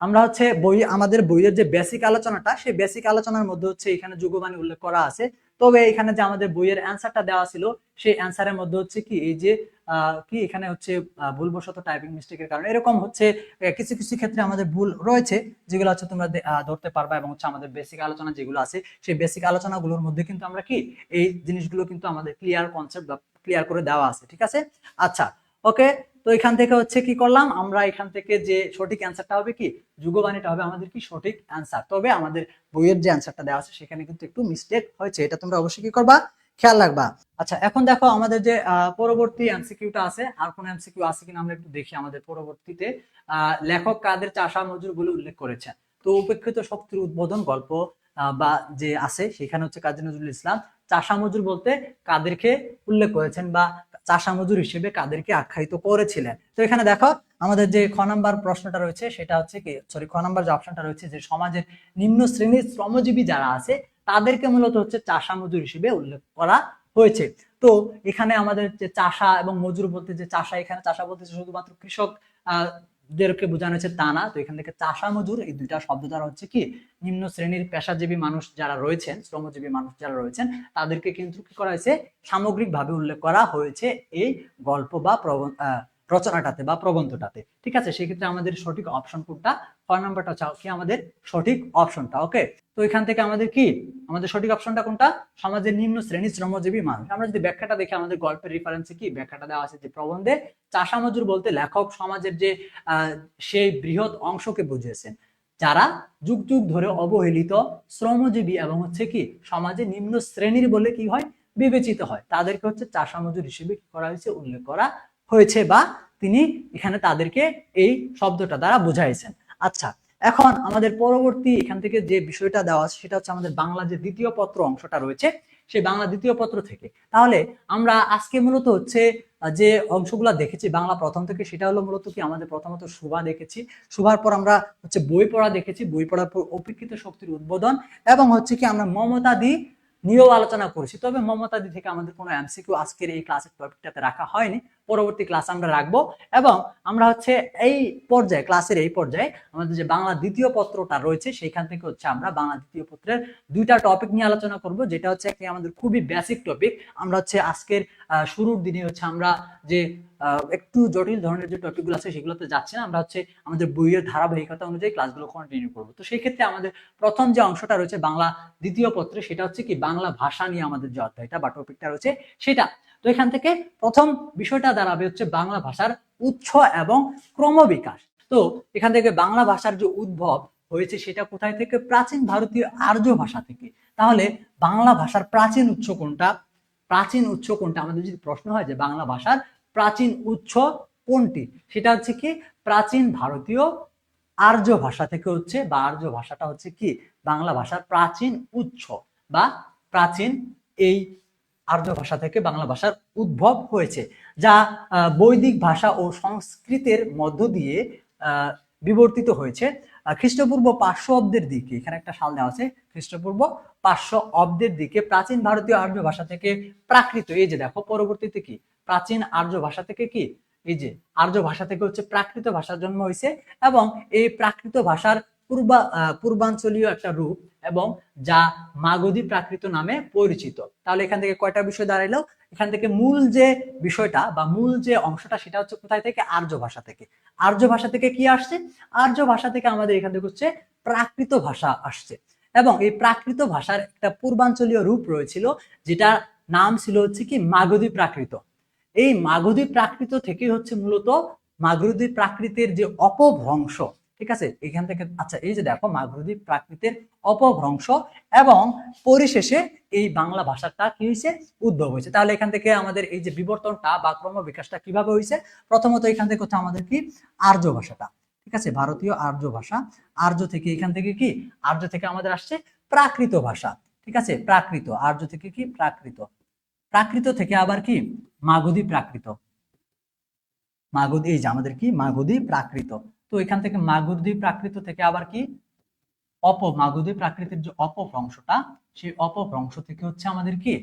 আমরা হচ্ছে বই, আমাদের বইয়ের যে বেসিক আলোচনাটা, সেই বেসিক আলোচনার মধ্যে হচ্ছে এখানে যুগবাণী উল্লেখ করা আছে। তবে এখানে যে আমাদের বইয়ের অ্যান্সারটা দেওয়া ছিল, সেই অ্যান্সারের মধ্যে হচ্ছে কি এই যে কি এখানে হচ্ছে ভুলবশত টাইপিং মিস্টেকের কারণে এরকম হচ্ছে কিছু কিছু ক্ষেত্রে আমাদের ভুল রয়েছে, যেগুলো হচ্ছে তোমরা ধরতে পারবা। এবং হচ্ছে আমাদের বেসিক আলোচনা যেগুলো আছে, সেই বেসিক আলোচনাগুলোর মধ্যে কিন্তু আমরা কি এই জিনিসগুলো কিন্তু আমাদের ক্লিয়ার কনসেপ্ট বা ক্লিয়ার করে দেওয়া আছে, ঠিক আছে। আচ্ছা, ওকে, তো এখান থেকে হচ্ছে কি করলাম আমরা, এখান থেকে যে সঠিক অ্যান্সারটা হবে কি যুগবাণীটা হবে আমাদের কি সঠিক অ্যান্সার। তবে আমাদের বইয়ের যে অ্যান্সারটা দেওয়া আছে সেখানে কিন্তু একটু মিস্টেক হয়েছে, এটা তোমরা অবশ্যই কি করবা, খেয়াল রাখবা। আচ্ছা, এখন দেখো আমাদের যে পরবর্তী এমসিকিউটা আছে, আর কোন এমসিকিউ আছে কিনা আমরা একটু দেখি। আমাদের পরবর্তীতে লেখক কাদের চাষা মজুর বলে উল্লেখ করেছেন। তো উপেক্ষিত শক্তির উদ্বোধন গল্প বা যে আছে সেখানে হচ্ছে কাজী নজরুল ইসলাম চাষা মজুর বলতে কাদেরকে উল্লেখ করেছেন বা চাষা মজুর হিসেবে কাদেরকে আখ্যায়িত করেছিলেন। তো এখানে দেখো আমাদের যে খ নাম্বার প্রশ্নটা রয়েছে সেটা হচ্ছে কি, সরি, খ নাম্বার যে অপশনটা রয়েছে, যে সমাজের নিম্ন শ্রেণীর শ্রমজীবী যারা আছে তাদেরকে মূলত হচ্ছে চাষা মজুর হিসেবে উল্লেখ করা হয়েছে। তো এখানে আমাদের যে চাষা এবং মজুর বলতে, যে চাষা, এখানে চাষা বলতে শুধুমাত্র কৃষক দেরকে বোঝানো হচ্ছে তা না। তো এখান থেকে চাষা মজুর এই দুইটা শব্দ দ্বারা হচ্ছে কি নিম্ন শ্রেণীর পেশাজীবী মানুষ যারা রয়েছেন, শ্রমজীবী মানুষ যারা রয়েছেন, তাদেরকে কিন্তু কি করা হয়েছে, সামগ্রিকভাবে উল্লেখ করা হয়েছে এই গল্প বা রচনাটাতে বা প্রবন্ধটাতে, ঠিক আছে। সেক্ষেত্রে আমাদের সঠিক অপশন কোনটা, খ নাম্বারটা চাও কি আমাদের সঠিক অপশনটা। ওকে, তো এখান থেকে আমাদের কি, আমাদের সঠিক অপশনটা কোনটা, সমাজের নিম্ন শ্রেণী শ্রমজীবী মানুষ। আমরা যদি ব্যাখ্যাটা দেখি, আমাদের গল্পের রেফারেন্সে কি ব্যাখ্যাটা দেওয়া আছে, যে প্রবন্ধে চাষা মজুর বলতে লেখক সমাজের যে সেই বৃহৎ অংশকে বুঝিয়েছেন যারা যুগ যুগ ধরে অবহেলিত, শ্রমজীবী এবং হচ্ছে কি সমাজে নিম্ন শ্রেণীর বলে কি হয়, বিবেচিত হয়, তাদেরকে হচ্ছে চাষা মজুর হিসেবে কি করা হয়েছে, উল্লেখ করা হয়েছে, বা তিনি এখানে তাদেরকে এই শব্দটা দ্বারা বুঝাইছেন। আচ্ছা, এখন আমাদের পরবর্তী এখান থেকে যে বিষয়টা দেওয়া আছে সেটা হচ্ছে আমাদের বাংলা যে দ্বিতীয় পত্র অংশটা রয়েছে, সেই বাংলা দ্বিতীয় পত্র থেকে। তাহলে আমরা আজকে মূলত হচ্ছে যে অংশগুলো দেখেছি বাংলা প্রথম থেকে, সেটা হলো মূলত কি আমাদের প্রথমত সুভা দেখেছি, সুভার পর আমরা হচ্ছে বই পড়া দেখেছি, বই পড়ার পর অপেক্ষিত শক্তির উদ্বোধন, এবং হচ্ছে কি আমরা মমতাদি নিয়েও আলোচনা করেছি। তবে মমতাদি থেকে আমাদের কোনো এমসিকিউ আজকের এই ক্লাসের টপিকটাতে রাখা হয়নি, পরবর্তী ক্লাস আমরা রাখবো। এবং আমরা হচ্ছে এই পর্যায়ে, ক্লাসের এই পর্যায়ে আমাদের যে বাংলা দ্বিতীয় পত্রটা রয়েছে সেইখান থেকে হচ্ছে আমরা বাংলা দ্বিতীয় পত্রের দুইটা টপিক নিয়ে আলোচনা করব, যেটা হচ্ছে একটি আমাদের খুবই বেসিক টপিক। আমরা হচ্ছে আজকের শুরুর দিনে হচ্ছে আমরা যে একটু জটিল ধরনের যে টপিকগুলো আছে সেগুলোতে যাচ্ছি না, আমরা হচ্ছে আমাদের বইয়ের ধারাবাহিকতা অনুযায়ী ক্লাসগুলো কন্টিনিউ করবো। তো সেই ক্ষেত্রে আমাদের প্রথম যে অংশটা রয়েছে বাংলা দ্বিতীয় পত্রে, সেটা হচ্ছে কি বাংলা ভাষা নিয়ে আমাদের যে অধ্যায়টা বা টপিকটা রয়েছে সেটা। তো এখান থেকে প্রথম বিষয়টা দাঁড়াবে হচ্ছে বাংলা ভাষার উৎস এবং ক্রমবিকাশ। তো এখান থেকে বাংলা ভাষার যে উদ্ভব হয়েছে সেটা কোথায় থেকে, প্রাচীন ভারতীয় আর্য ভাষা থেকে। তাহলে বাংলা ভাষার প্রাচীন উৎস কোনটা, প্রাচীন উৎস কোনটা, আমাদের যদি প্রশ্ন হয় যে বাংলা ভাষার প্রাচীন উৎস কোনটি, সেটা হচ্ছে কি প্রাচীন ভারতীয় আর্য ভাষা থেকে হচ্ছে, বা আর্য ভাষাটা হচ্ছে কি বাংলা ভাষার প্রাচীন উৎস, বা প্রাচীন এই আর্য ভাষা থেকে বাংলা ভাষার উদ্ভব হয়েছে, যা বৈদিক ভাষা ও সংস্কৃতের মধ্য দিয়ে বিবর্তিত হয়েছে। খ্রিস্টপূর্ব 500 অব্দের দিকে, এখানে একটা সাল দেওয়া আছে, খ্রিস্টপূর্ব 500 অব্দের দিকে প্রাচীন ভারতীয় আর্য ভাষা থেকে প্রাকৃত, এই যে দেখো পরবর্তীতে কি প্রাচীন আর্য ভাষা থেকে কি এই যে আর্য ভাষা থেকে হচ্ছে প্রাকৃত ভাষার জন্ম হয়েছে, এবং এই প্রাকৃত ভাষার পূর্বাঞ্চলীয় একটা রূপ, এবং যা মাগধী প্রাকৃত নামে পরিচিত। তাহলে এখান থেকে কয়টা বিষয় দাঁড়াইলো, এখান থেকে মূল যে বিষয়টা বা মূল যে অংশটা সেটা হচ্ছে কোথায় থেকে, আর্য ভাষা থেকে। আর্য ভাষা থেকে কি আসছে, আর্য ভাষা থেকে আমাদের এখান থেকে হচ্ছে প্রাকৃত ভাষা আসছে, এবং এই প্রাকৃত ভাষার একটা পূর্বাঞ্চলীয় রূপ রয়েছিল, যেটা নাম ছিল হচ্ছে কি মাগধী প্রাকৃত। এই মাগধী প্রাকৃত থেকে হচ্ছে মূলত মাগধী প্রাকৃতের যে অপভ্রংশ, ঠিক আছে, এখান থেকে আচ্ছা এই যে দেখো মাগধী প্রাকৃতের অপভ্রংশ, এবং পরিশেষে এই বাংলা ভাষাটা কি হয়েছে, উদ্ভব হয়েছে। তাহলে এখান থেকে আমাদের এই যে বিবর্তনটা বা ক্রমবিকাশটা কিভাবে হয়েছে, প্রথমত এখান থেকে হচ্ছে আমাদের কি আর্য ভাষাটা, ঠিক আছে, ভারতীয় আর্য ভাষা। আর্য থেকে এখান থেকে কি, আর্য থেকে আমাদের আসছে প্রাকৃত ভাষা। ঠিক আছে, প্রাকৃত, আর্য থেকে কি প্রাকৃত, প্রাকৃত থেকে আবার কি মাগধী প্রাকৃত, মাগধী, এই যে আমাদের কি মাগধী প্রাকৃত। তো এখান থেকে মাগধী প্রাকৃত থেকে আবার কি মাগধী প্রাকৃতের যে অপভ্রংশটা, সেই অপভ্রংশ থেকে হচ্ছে আমাদের কি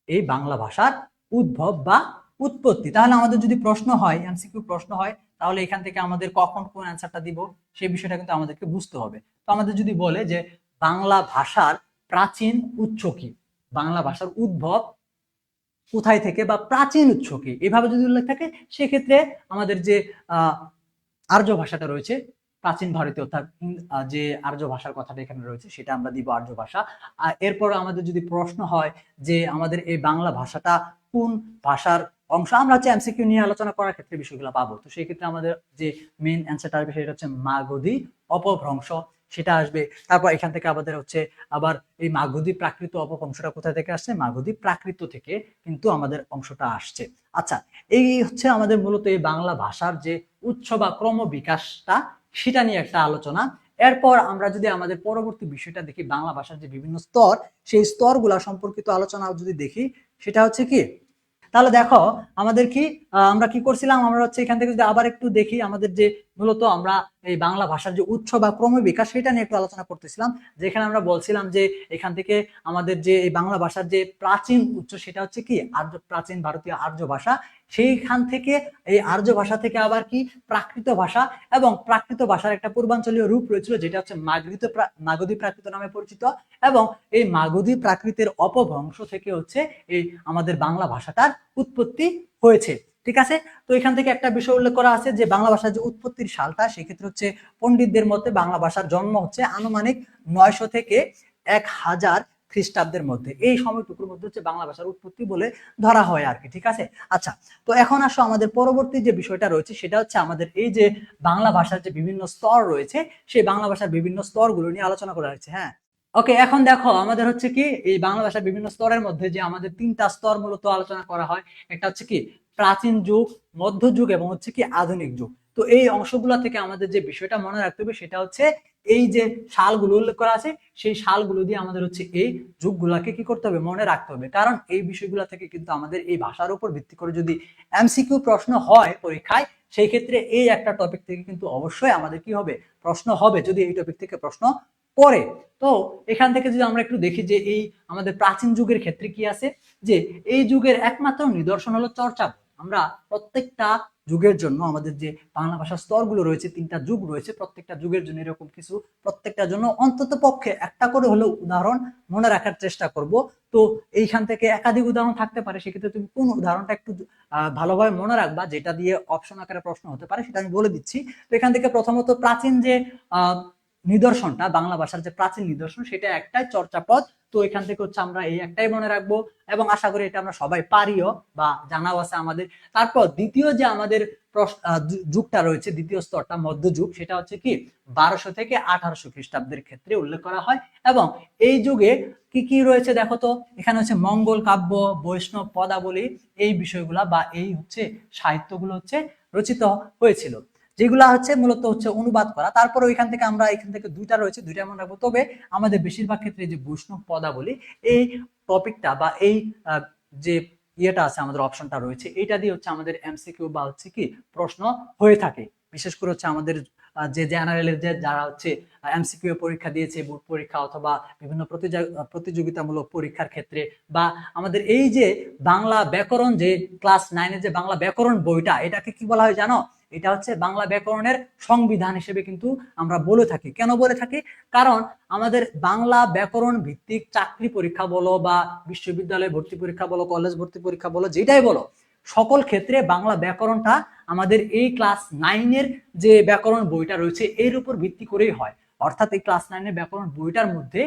এই বাংলা ভাষার উদ্ভব বা উৎপত্তি। তাহলে আমাদের যদি প্রশ্ন হয়, এমসিকিউ প্রশ্ন হয়, তাহলে এখান থেকে আমাদের কখন কোন অ্যান্সারটা দিব সেই বিষয়টা কিন্তু আমাদেরকে বুঝতে হবে। তো আমাদের যদি বলে যে বাংলা ভাষার প্রাচীন উৎস কি, বাংলা ভাষার উদ্ভব কোথায় থেকে বা প্রাচীন উৎস কি, এভাবে যদি উল্লেখ থাকে, সেক্ষেত্রে আমাদের যে আর্য ভাষাটা রয়েছে, প্রাচীন ভারতীয়, অর্থাৎ যে আর্য ভাষার কথাটা এখানে রয়েছে সেটা আমরা দিব আর্য ভাষা। আর এরপর আমাদের যদি প্রশ্ন হয় যে আমাদের এই বাংলা ভাষাটা কোন ভাষার অংশ, আমরা হচ্ছে এমসিকিউ নিয়ে আলোচনা করার ক্ষেত্রে বিষয়গুলো পাবো। তো সেই ক্ষেত্রে আমাদের যে মেইন অ্যান্সারটা আসবে সেটা হচ্ছে মাগধী অপভ্রংশ, সেটা আসবে। তারপর এখান থেকে আমাদের হচ্ছে আবার এই মাগধী প্রাকৃত অপভ্রংশটা কোথা থেকে আসছে, মাগধী প্রাকৃত থেকে কিন্তু আমাদের অংশটা আসছে। আচ্ছা, এই হচ্ছে আমাদের মূলত এই বাংলা ভাষার যে উৎস বা ক্রম বিকাশটা, সেটা নিয়ে একটা আলোচনা। এরপর আমরা যদি আমাদের পরবর্তী বিষয়টা দেখি, বাংলা ভাষার যে বিভিন্ন স্তর, সেই স্তরগুলা সম্পর্কিত আলোচনা যদি দেখি, সেটা হচ্ছে কি, তাহলে দেখো আমাদের কি আমরা কি করছিলাম, আমরা হচ্ছে এখান থেকে যদি আবার একটু দেখি, আমাদের যে মূলত আমরা এই বাংলা ভাষার যে উৎস বা ক্রমবিকাশ সেটা নিয়ে একটু আলোচনা করতেছিলাম। যেখানে আমরা বলছিলাম যে এখান থেকে আমাদের যে এই বাংলা ভাষার যে প্রাচীন উৎস সেটা হচ্ছে কি আর্য, প্রাচীন ভারতীয় আর্য ভাষা। সেইখান থেকে এই আর্য ভাষা থেকে আবার কি প্রাকৃত ভাষা, এবং প্রাকৃত ভাষার একটা পূর্বাঞ্চলীয় রূপ রয়েছিল যেটা হচ্ছে মাগধী প্রাকৃত নামে পরিচিত। এবং এই মাগধী প্রাকৃতের অপভ্রংশ থেকে হচ্ছে এই আমাদের বাংলা ভাষাটার উৎপত্তি হয়েছে। ঠিক আছে, তো এখান থেকে একটা বিষয় উল্লেখ করা আছে যে বাংলা ভাষার যে উৎপত্তির সালটা, সেক্ষেত্রে হচ্ছে পণ্ডিতদের মতে বাংলা ভাষার জন্ম হচ্ছে আনুমানিক 900 থেকে 1000 খ্রিস্টাব্দের মধ্যে, এই সময়টুকুর মধ্যে হচ্ছে বাংলা ভাষার উৎপত্তি বলে ধরা হয় আর কি। ঠিক আছে, আচ্ছা, তো এখন আসো আমাদের পরবর্তী যে বিষয়টা রয়েছে সেটা হচ্ছে আমাদের এই যে বাংলা ভাষার যে বিভিন্ন স্তর রয়েছে, সেই বাংলা ভাষার বিভিন্ন স্তরগুলো নিয়ে আলোচনা করা হয়েছে। হ্যাঁ, ওকে, এখন দেখো আমাদের হচ্ছে কি এই বাংলা ভাষার বিভিন্ন স্তরের মধ্যে যে আমাদের তিনটা স্তর মূলত আলোচনা করা হয়, একটা হচ্ছে কি প্রাচীন যুগ, মধ্যযুগ এবং হচ্ছে কি আধুনিক যুগ। তো এই অংশগুলো থেকে আমাদের যে বিষয়টা মনে রাখতে হবে সেটা হচ্ছে এই যে সালগুলো উল্লেখ করা আছে, সেই সালগুলো দিয়ে আমাদের হচ্ছে এই যুগগুলাকে কি করতে হবে, মনে রাখতে হবে। কারণ এই বিষয়গুলো থেকে কিন্তু আমাদের এই ভাষার উপর ভিত্তি করে যদি এমসিকিউ প্রশ্ন হয় পরীক্ষায়, সেই ক্ষেত্রে এই একটা টপিক থেকে কিন্তু অবশ্যই আমাদের কি হবে, প্রশ্ন হবে, যদি এই টপিক থেকে প্রশ্ন পড়ে। তো এখান থেকে যদি আমরা একটু দেখি যে এই আমাদের প্রাচীন যুগের ক্ষেত্রে কি আছে, যে এই যুগের একমাত্র নিদর্শন হলো চর্যাপদ। আমরা প্রত্যেকটা যুগের জন্য আমাদের যে বাংলা ভাষার স্তরগুলো রয়েছে, তিনটা যুগ রয়েছে, প্রত্যেকটা যুগের জন্য এরকম কিছু, প্রত্যেকটার জন্য অন্তত পক্ষে একটা করে হলেও উদাহরণ মনে রাখার চেষ্টা করব। তো এইখান থেকে একাধিক উদাহরণ থাকতে পারে, সেক্ষেত্রে তুমি কোন উদাহরণটা একটু ভালোভাবে মনে রাখবা, যেটা দিয়ে অপশন আকারে প্রশ্ন হতে পারে, সেটা আমি বলে দিচ্ছি। তো এখান থেকে প্রথমত প্রাচীন যে নিদর্শনটা, বাংলা ভাষার যে প্রাচীন নিদর্শন, সেটা একটাই, চর্যাপদ। তো এখান থেকে হচ্ছে আমরা এই একটাই মনে রাখবো, এবং আশা করি এটা আমরা সবাই পারিও বা জানাও আছে আমাদের। তারপর দ্বিতীয় যে আমাদের যুগটা রয়েছে, দ্বিতীয় স্তরটা মধ্যযুগ, সেটা হচ্ছে কি 1200 থেকে 1800 খ্রিস্টাব্দের ক্ষেত্রে উল্লেখ করা হয়। এবং এই যুগে কি কি রয়েছে দেখো তো, এখানে হচ্ছে মঙ্গল কাব্য, বৈষ্ণব পদাবলী, এই বিষয়গুলা বা এই হচ্ছে সাহিত্যগুলো হচ্ছে রচিত হয়েছিল, যেগুলা হচ্ছে মূলত হচ্ছে অনুবাদ করা। তারপরে ওইখান থেকে আমরা এখান থেকে দুইটা রয়েছে, দুইটা মনে রাখবো। তবে আমাদের বেশিরভাগ ক্ষেত্রে যে বৈষ্ণব পদাবলী, এই টপিকটা বা এই যে ইয়েটা আছে, আমাদের অপশনটা রয়েছে, এটা দিয়ে হচ্ছে আমাদের এমসিকিউ বা হচ্ছে কি প্রশ্ন হয়ে থাকে। বিশেষ করে হচ্ছে আমাদের যে জেনারেলের যে যারা হচ্ছে এমসিকিউ পরীক্ষা দিয়েছে, বোর্ড পরীক্ষা অথবা বিভিন্ন প্রতিযোগিতামূলক পরীক্ষার ক্ষেত্রে, বা আমাদের এই যে বাংলা ব্যাকরণ, যে ক্লাস 9-এর যে বাংলা ব্যাকরণ বইটা, এটাকে কি বলা হয় জানো, এটা হচ্ছে বাংলা ব্যাকরণের সংবিধান হিসেবে কিন্তু আমরা বলে থাকি। কেন বলে থাকি, কারণ আমাদের বাংলা ব্যাকরণ ভিত্তিক চাকরি পরীক্ষা বলো বা বিশ্ববিদ্যালয় ভর্তি পরীক্ষা বলো, কলেজ ভর্তি পরীক্ষা বলো, যেটাই বলো, সকল ক্ষেত্রে বাংলা ব্যাকরণটা আমাদের এই ক্লাস 9-এর যে ব্যাকরণ বইটা রয়েছে এর উপর ভিত্তি করেই হয়। অর্থাৎ এই ক্লাস 9-এর ব্যাকরণ বইটার মধ্যে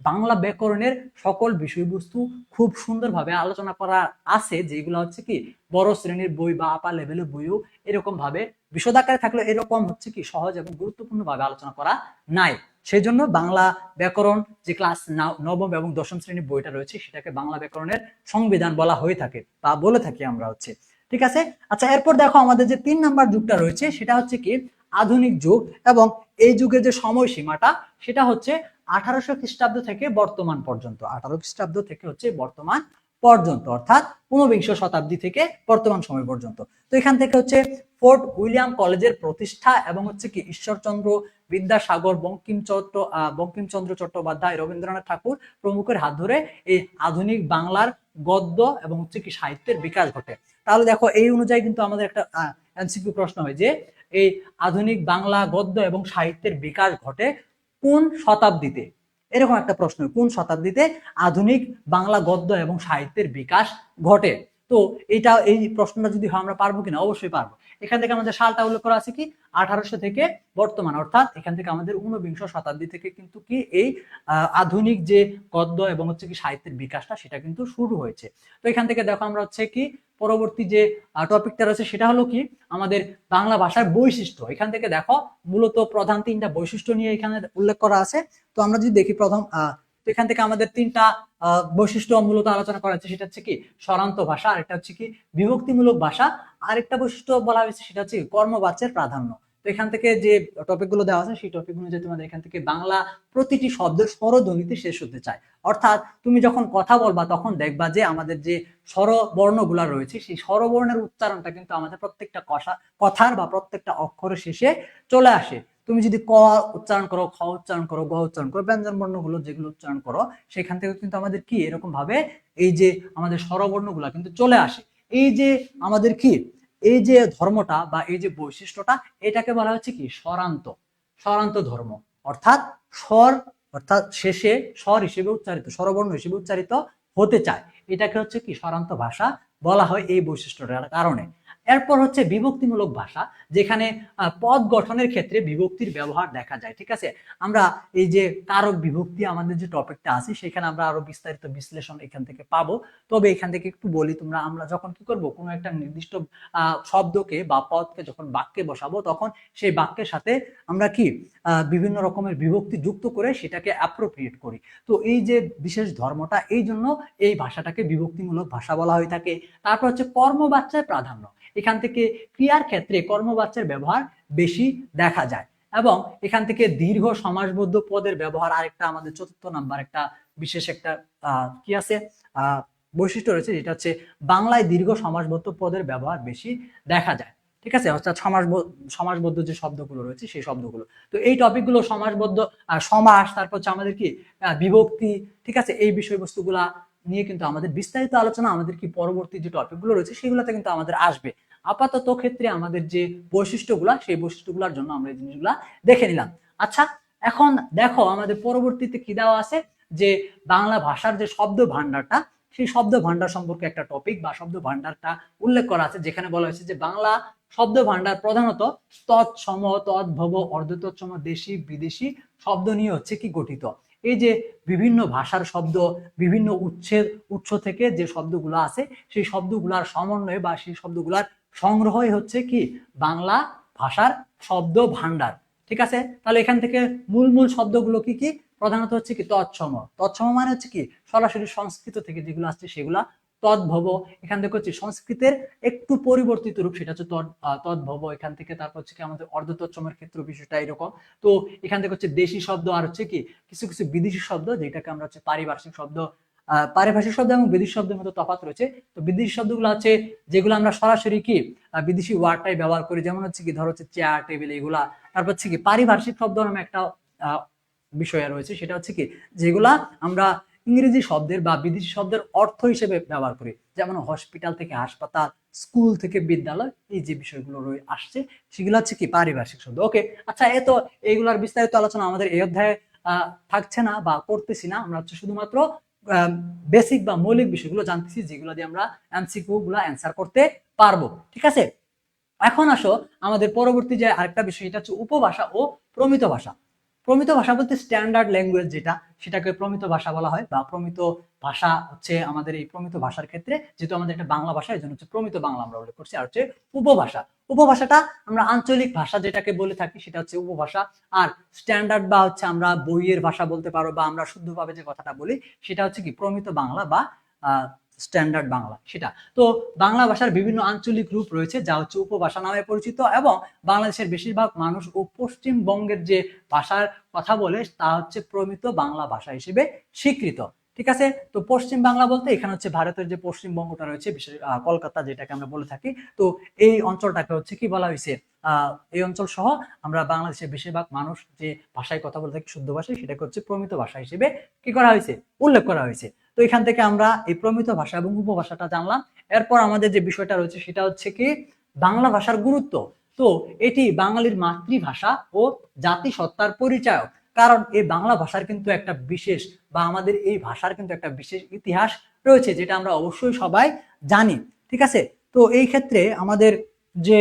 বাংলা ব্যাকরণের সকল বিষয়বস্তু খুব সুন্দরভাবে আলোচনা করা আছে, যেগুলো হচ্ছে কি বড় শ্রেণীর বই বা আপার লেভেলের বইও এরকম ভাবে বিশদ থাকলে এরকম হচ্ছে কি সহজ এবং গুরুত্বপূর্ণ ভাবে আলোচনা করা নাই। সেই জন্য বাংলা ব্যাকরণ যে ক্লাস নবম এবং দশম শ্রেণীর বইটা রয়েছে, সেটাকে বাংলা ব্যাকরণের সংবিধান বলা হয়ে থাকে বা বলে থাকি আমরা হচ্ছে। ঠিক আছে, আচ্ছা, এরপর দেখো আমাদের যে 3 নাম্বার যুগটা রয়েছে সেটা হচ্ছে কি আধুনিক যুগ, এবং এই যুগের যে সময়সীমাটা সেটা হচ্ছে 1800 খ্রিস্টাব্দ থেকে বর্তমান পর্যন্ত, 18 খ্রিস্টাব্দ থেকে হচ্ছে বর্তমান পর্যন্ত, অর্থাৎ 19বিংশ শতাব্দী থেকে বর্তমান সময় পর্যন্ত। তো এখান থেকে হচ্ছে ফোর্ট উইলিয়াম কলেজের প্রতিষ্ঠা এবং হচ্ছে কি ঈশ্বরচন্দ্র বিদ্যাসাগর, বঙ্কিমচন্দ্র চট্টোপাধ্যায়, রবীন্দ্রনাথ ঠাকুর প্রমুখের হাত ধরে এই আধুনিক বাংলার গদ্য এবং হচ্ছে কি সাহিত্যের বিকাশ ঘটে। তাহলে দেখো এই অনুযায়ী কিন্তু আমাদের একটা এমসিকিউ প্রশ্ন হয় যে এই আধুনিক বাংলা গদ্য এবং সাহিত্যের বিকাশ ঘটে কোন শতাব্দীতে, এরকম একটা প্রশ্ন, কোন শতাব্দীতে আধুনিক বাংলা গদ্য এবং সাহিত্যের বিকাশ ঘটে। তো এই প্রশ্নটা যদি হয় আমরা পারবো কিনা, অবশ্যই পারবো। এখান থেকে আমাদের সালটা উল্লেখ করা আছে কি 1800 থেকে বর্তমান, অর্থাৎ এখান থেকে আমাদের 19বিংশ শতাব্দী থেকে কিন্তু কি এই আধুনিক যে গদ্য এবং হচ্ছে কি সাহিত্যের বিকাশটা সেটা কিন্তু শুরু হয়েছে। তো এখান থেকে দেখো আমরা হচ্ছে কি পরবর্তী যে টপিকটা রয়েছে সেটা হলো কি আমাদের বাংলা ভাষার বৈশিষ্ট্য। এখান থেকে দেখো মূলত প্রধান 3টা বৈশিষ্ট্য নিয়ে এখানে উল্লেখ করা আছে। তো আমরা যদি দেখি প্রথম তো এখান থেকে আমাদের 3টা বৈশিষ্ট্য মূলত আলোচনা করা হচ্ছে, সেটা হচ্ছে কি স্বরান্ত ভাষা, আরেকটা হচ্ছে কি বিভক্তিমূলক ভাষা, আরেকটা বৈশিষ্ট্য বলা হয়েছে সেটা হচ্ছে কর্মবাচ্যের প্রাধান্য। তো এখান থেকে যে টপিক গুলো দেওয়া আছে সেই টপিক অনুযায়ী তোমাদের এখান থেকে বাংলা প্রতিটি শব্দের স্বরধ্বনিতে শেষ হতে চায়, অর্থাৎ তুমি যখন কথা বলবা তখন দেখবা যে আমাদের যে স্বরবর্ণগুলা রয়েছে সেই স্বরবর্ণের উচ্চারণটা কিন্তু আমাদের প্রত্যেকটা কথার বা প্রত্যেকটা অক্ষরের শেষে চলে আসে। তুমি যদি ক উচ্চারণ করো, খ উচ্চারণ করো, গ উচ্চারণ করো, ব্যঞ্জন বর্ণগুলো যেগুলো উচ্চারণ করো সেখান থেকে কিন্তু আমাদের কি এরকম ভাবে এই যে আমাদের স্বরবর্ণগুলা কিন্তু চলে আসে। এই যে আমাদের কি এই যে ধর্মটা বা এই যে বৈশিষ্ট্যটা এটাকে বলা হচ্ছে কি স্বরান্ত, স্বরান্ত ধর্ম, অর্থাৎ স্বর, অর্থাৎ শেষে স্বর হিসেবে উচ্চারিত, স্বরবর্ণ হিসেবে উচ্চারিত হতে চায়, এটাকে হচ্ছে কি স্বরান্ত ভাষা বলা হয় এই বৈশিষ্ট্যটার কারণে। এরপর হচ্ছে বিভক্তিমূলক ভাষা, যেখানে পদ গঠনের ক্ষেত্রে বিভক্তির ব্যবহার দেখা যায়। ঠিক আছে, আমরা এই যে কারক বিভক্তি আমাদের যে টপিকটা আছে সেখানে আমরা আরো বিস্তারিত বিশ্লেষণ এখান থেকে পাবো। তবে এখান থেকে একটু বলি, আমরা যখন কি করব কোনো একটা নির্দিষ্ট শব্দকে বা পদকে যখন বাক্যে বসাবো তখন সেই বাক্যের সাথে আমরা কি বিভিন্ন রকমের বিভক্তি যুক্ত করে সেটাকে অ্যাপ্রোপ্রিয়েট করি। তো এই যে বিশেষ ধর্মটা, এই জন্য এই ভাষাটাকে বিভক্তিমূলক ভাষা বলা হয়ে থাকে। তারপর হচ্ছে কর্মবাচ্যের প্রাধান্য, এখান থেকে ক্রিয়ার ক্ষেত্রে কর্মবাচ্যের ব্যবহার বেশি দেখা যায়, এবং এখান থেকে দীর্ঘ সমাসবদ্ধ পদের ব্যবহার আরেকটা আমাদের 4র্থ নাম্বার একটা বিশেষ একটা কি আছে বৈশিষ্ট্য রয়েছে, যেটা হচ্ছে বাংলায় দীর্ঘ সমাসবদ্ধ পদের ব্যবহার বেশি দেখা যায়। ঠিক আছে, অর্থাৎ সমাসবদ্ধ যে শব্দগুলো রয়েছে সেই শব্দগুলো। তো এই টপিকগুলো সমাসবদ্ধ সমাস, তারপর হচ্ছে আমাদের কি বিভক্তি, ঠিক আছে, এই বিষয়বস্তুগুলা নিয়ে কিন্তু আমাদের বিস্তারিত আলোচনা আমাদের কি পরবর্তী যে টপিকগুলো রয়েছে সেগুলোতে কিন্তু আমাদের আসবে। আপাতত ক্ষেত্রে আমাদের যে বৈশিষ্ট্যগুলা সেই বৈশিষ্ট্যগুলোর জন্য আমরা এই জিনিসগুলা দেখে নিলাম। আচ্ছা, এখন দেখো আমাদের পরবর্তীতে কি দেওয়া আছে, যে বাংলা ভাষার যে শব্দ ভান্ডারটা, সেই শব্দ ভান্ডার সম্পর্কে একটা টপিক বা শব্দ ভান্ডারটা উল্লেখ করা আছে, যেখানে বলা হয়েছে যে বাংলা শব্দ ভান্ডার প্রধানত তৎসম, তদ্ভব, অর্ধতৎসম, দেশি বিদেশি শব্দ নিয়ে হচ্ছে কি গঠিত। এই যে বিভিন্ন ভাষার শব্দ, বিভিন্ন উৎস থেকে যে শব্দগুলো আছে সেই শব্দগুলার সমন্বয় বা সেই শব্দগুলার সংগ্রহই হচ্ছে কি বাংলা ভাষার শব্দ ভান্ডার। ঠিক আছে, তাহলে এখান থেকে মূল মূল শব্দগুলো কি কি, প্রধানত হচ্ছে কি তৎসম, তৎসম মানে হচ্ছে কি সরাসরি সংস্কৃত থেকে যেগুলো আসছে সেগুলা, তদ্ভব এখান থেকে হচ্ছে সংস্কৃতের একটু পরিবর্তিত রূপ, সেটা হচ্ছে তদ্ভব এখান থেকে। তারপর হচ্ছে কি আমাদের অর্ধতৎসমের ক্ষেত্রে বিষয়টা এরকম। তো এখান থেকে হচ্ছে দেশি শব্দ, আর হচ্ছে কি কিছু কিছু বিদেশি শব্দ, যেটাকে আমরা হচ্ছে পারিভাষিক শব্দ, পারিভাষিক শব্দ এবং বিদেশি শব্দের মধ্যে তফাৎ রয়েছে। তো বিদেশি শব্দগুলো আছে যেগুলো আমরা সরাসরি কি বিদেশি ওয়ার্ডটাই ব্যবহার করি, যেমন হচ্ছে কি ধরো হচ্ছে চেয়ার, টেবিল, এগুলা। তারপর হচ্ছে কি পারিভাষিক শব্দ নামে একটা বিষয় রয়েছে, সেটা হচ্ছে কি যেগুলা আমরা ইংরেজি শব্দের বা বিদেশি শব্দের অর্থ হিসেবে ব্যবহার করি, যেমন হসপিটাল থেকে হাসপাতাল, স্কুল থেকে বিদ্যালয়, এই যে বিষয়গুলো আসছে সেগুলো হচ্ছে কি পারিভাষিক শব্দ। ওকে, আচ্ছা, তো এইগুলার বিস্তারিত আলোচনা আমাদের এই অধ্যায়ে থাকছে না বা করতেছি না, আমরা হচ্ছে শুধুমাত্র বেসিক বা মৌলিক বিষয়গুলো জানতেছি, যেগুলো দিয়ে আমরা এমসিকিউ গুলা অ্যান্সার করতে পারবো। ঠিক আছে, এখন আসো আমাদের পরবর্তী যে আরেকটা বিষয়, এটা হচ্ছে উপভাষা ও প্রমিত ভাষা। প্রমিত ভাষা বলতে স্ট্যান্ডার্ড ল্যাঙ্গুয়েজ যেটা, সেটাকে প্রমিত ভাষা বলা হয়, বা প্রমিত ভাষা হচ্ছে আমাদের এই প্রমিত ভাষার ক্ষেত্রে, যেহেতু আমাদের একটা বাংলা ভাষা এই জন্য হচ্ছে প্রমিত বাংলা আমরা উল্লেখ করছি। আর হচ্ছে উপভাষা, উপভাষাটা আমরা আঞ্চলিক ভাষা যেটাকে বলে থাকি সেটা হচ্ছে উপভাষা। আর স্ট্যান্ডার্ড বা হচ্ছে আমরা বইয়ের ভাষা বলতে পারো, বা আমরা শুদ্ধভাবে যে কথাটা বলি সেটা হচ্ছে কি প্রমিত বাংলা বা স্ট্যান্ডার্ড বাংলা সেটা। তো বাংলা ভাষার বিভিন্ন আঞ্চলিক রূপ রয়েছে যা হচ্ছে উপভাষা নামে পরিচিত, এবং বাংলাদেশের বেশিরভাগ মানুষ ও পশ্চিমবঙ্গের যে ভাষার কথা বলে তা হচ্ছে প্রমিত বাংলা ভাষা হিসেবে স্বীকৃত। ঠিক আছে, তো পশ্চিম বাংলা বলতে এখানে হচ্ছে ভারতের যে পশ্চিমবঙ্গটা রয়েছে, বিশেষ কলকাতা যেটাকে আমরা বলে থাকি, তো এই অঞ্চলটাকে হচ্ছে কি বলা হয়েছে, এই অঞ্চল সহ আমরা বাংলাদেশের বেশিরভাগ মানুষ যে ভাষায় কথা বলে থাকি শুদ্ধ ভাষায়, সেটাকে হচ্ছে প্রমিত ভাষা হিসেবে কি করা হয়েছে, উল্লেখ করা হয়েছে। তো এখান থেকে আমরা এই প্রমিত ভাষা এবং উপভাষাটা জানলাম। এরপর আমাদের যে বিষয়টা রয়েছে সেটা হচ্ছে কি বাংলা ভাষার গুরুত্ব। তো এটি বাঙালির মাতৃভাষা ও জাতিসত্তার পরিচয়, কারণ এই বাংলা ভাষার কিন্তু একটা বিশেষ বা আমাদের এই ভাষার কিন্তু একটা বিশেষ ইতিহাস রয়েছে, যেটা আমরা অবশ্যই সবাই জানি। ঠিক আছে, তো এই ক্ষেত্রে আমাদের যে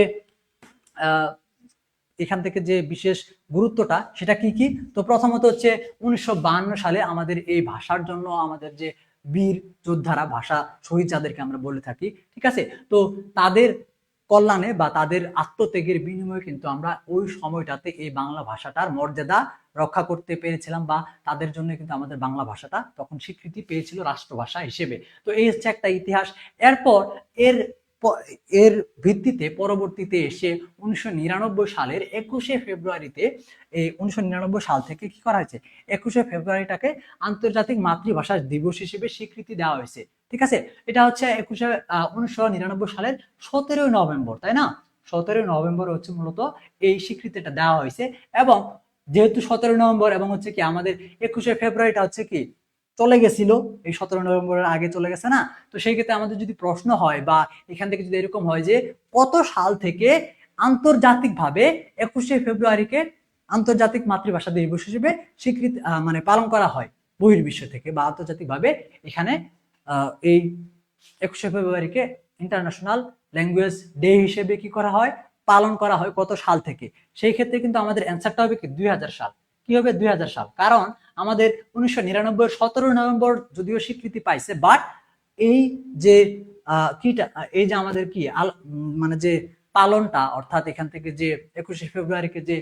এখান থেকে যে বিশেষ গুরুত্বটা সেটা কি কি, তো প্রথমত হচ্ছে 1952 সালে আমাদের এই ভাষার জন্য আমাদের যে বীর যোদ্ধারা, ভাষা শহীদ যাদেরকে আমরা বলে থাকি, ঠিক আছে, তো তাদের কল্যাণে বা তাদের আত্মত্যাগের বিনিময়ে কিন্তু আমরা ওই সময়টাতে এই বাংলা ভাষাটার মর্যাদা রক্ষা করতে পেরেছিলাম, বা তাদের জন্য কিন্তু আমাদের বাংলা ভাষাটা তখন স্বীকৃতি পেয়েছিল রাষ্ট্রভাষা হিসেবে। তো এই হচ্ছে একটা ইতিহাস। এরপর এর এর ভিত্তিতে পরবর্তীতে এসে 1999 সালের 21শে ফেব্রুয়ারিতে, এই 1999 সাল থেকে কি করা হয়েছে, 21শে ফেব্রুয়ারিটাকে আন্তর্জাতিক মাতৃভাষা দিবস হিসেবে স্বীকৃতি দেওয়া হয়েছে। ঠিক আছে, এটা হচ্ছে 1999 সালের 17ই নভেম্বর, তাই না, 17ই নভেম্বর হচ্ছে মূলত এই স্বীকৃতিটা দেওয়া হয়েছে। এবং যেহেতু 17ই নভেম্বর এবং হচ্ছে কি আমাদের 21শে ফেব্রুয়ারিটা হচ্ছে কি চলে গেছিল, এই 17 নভেম্বরের আগে চলে গেছে না, তো সেই ক্ষেত্রে আমাদের যদি প্রশ্ন হয় বা এখান থেকে যদি এরকম হয় যে কত সাল থেকে আন্তর্জাতিকভাবে 21শে ফেব্রুয়ারিকে আন্তর্জাতিক মাতৃভাষা দিবস হিসেবে স্বীকৃতি মানে পালন করা হয় বহির্বিশ্ব থেকে বা আন্তর্জাতিকভাবে, এখানে এই 21শে ফেব্রুয়ারিকে ইন্টারন্যাশনাল ল্যাঙ্গুয়েজ ডে হিসেবে কি করা হয়, পালন করা হয় কত সাল থেকে, সেই ক্ষেত্রে কিন্তু আমাদের অ্যান্সারটা হবে কি 2000 সাল। কি হবে 2000 সাল, কারণ আমাদের 1999 17 নভেম্বর যদিও স্বীকৃতি পাইছে, বাট এই যে কিটা এই যে আমাদের কি মানে যে পালনটা, অর্থাৎ এখান থেকে যে 21শে ফেব্রুয়ারিকে যে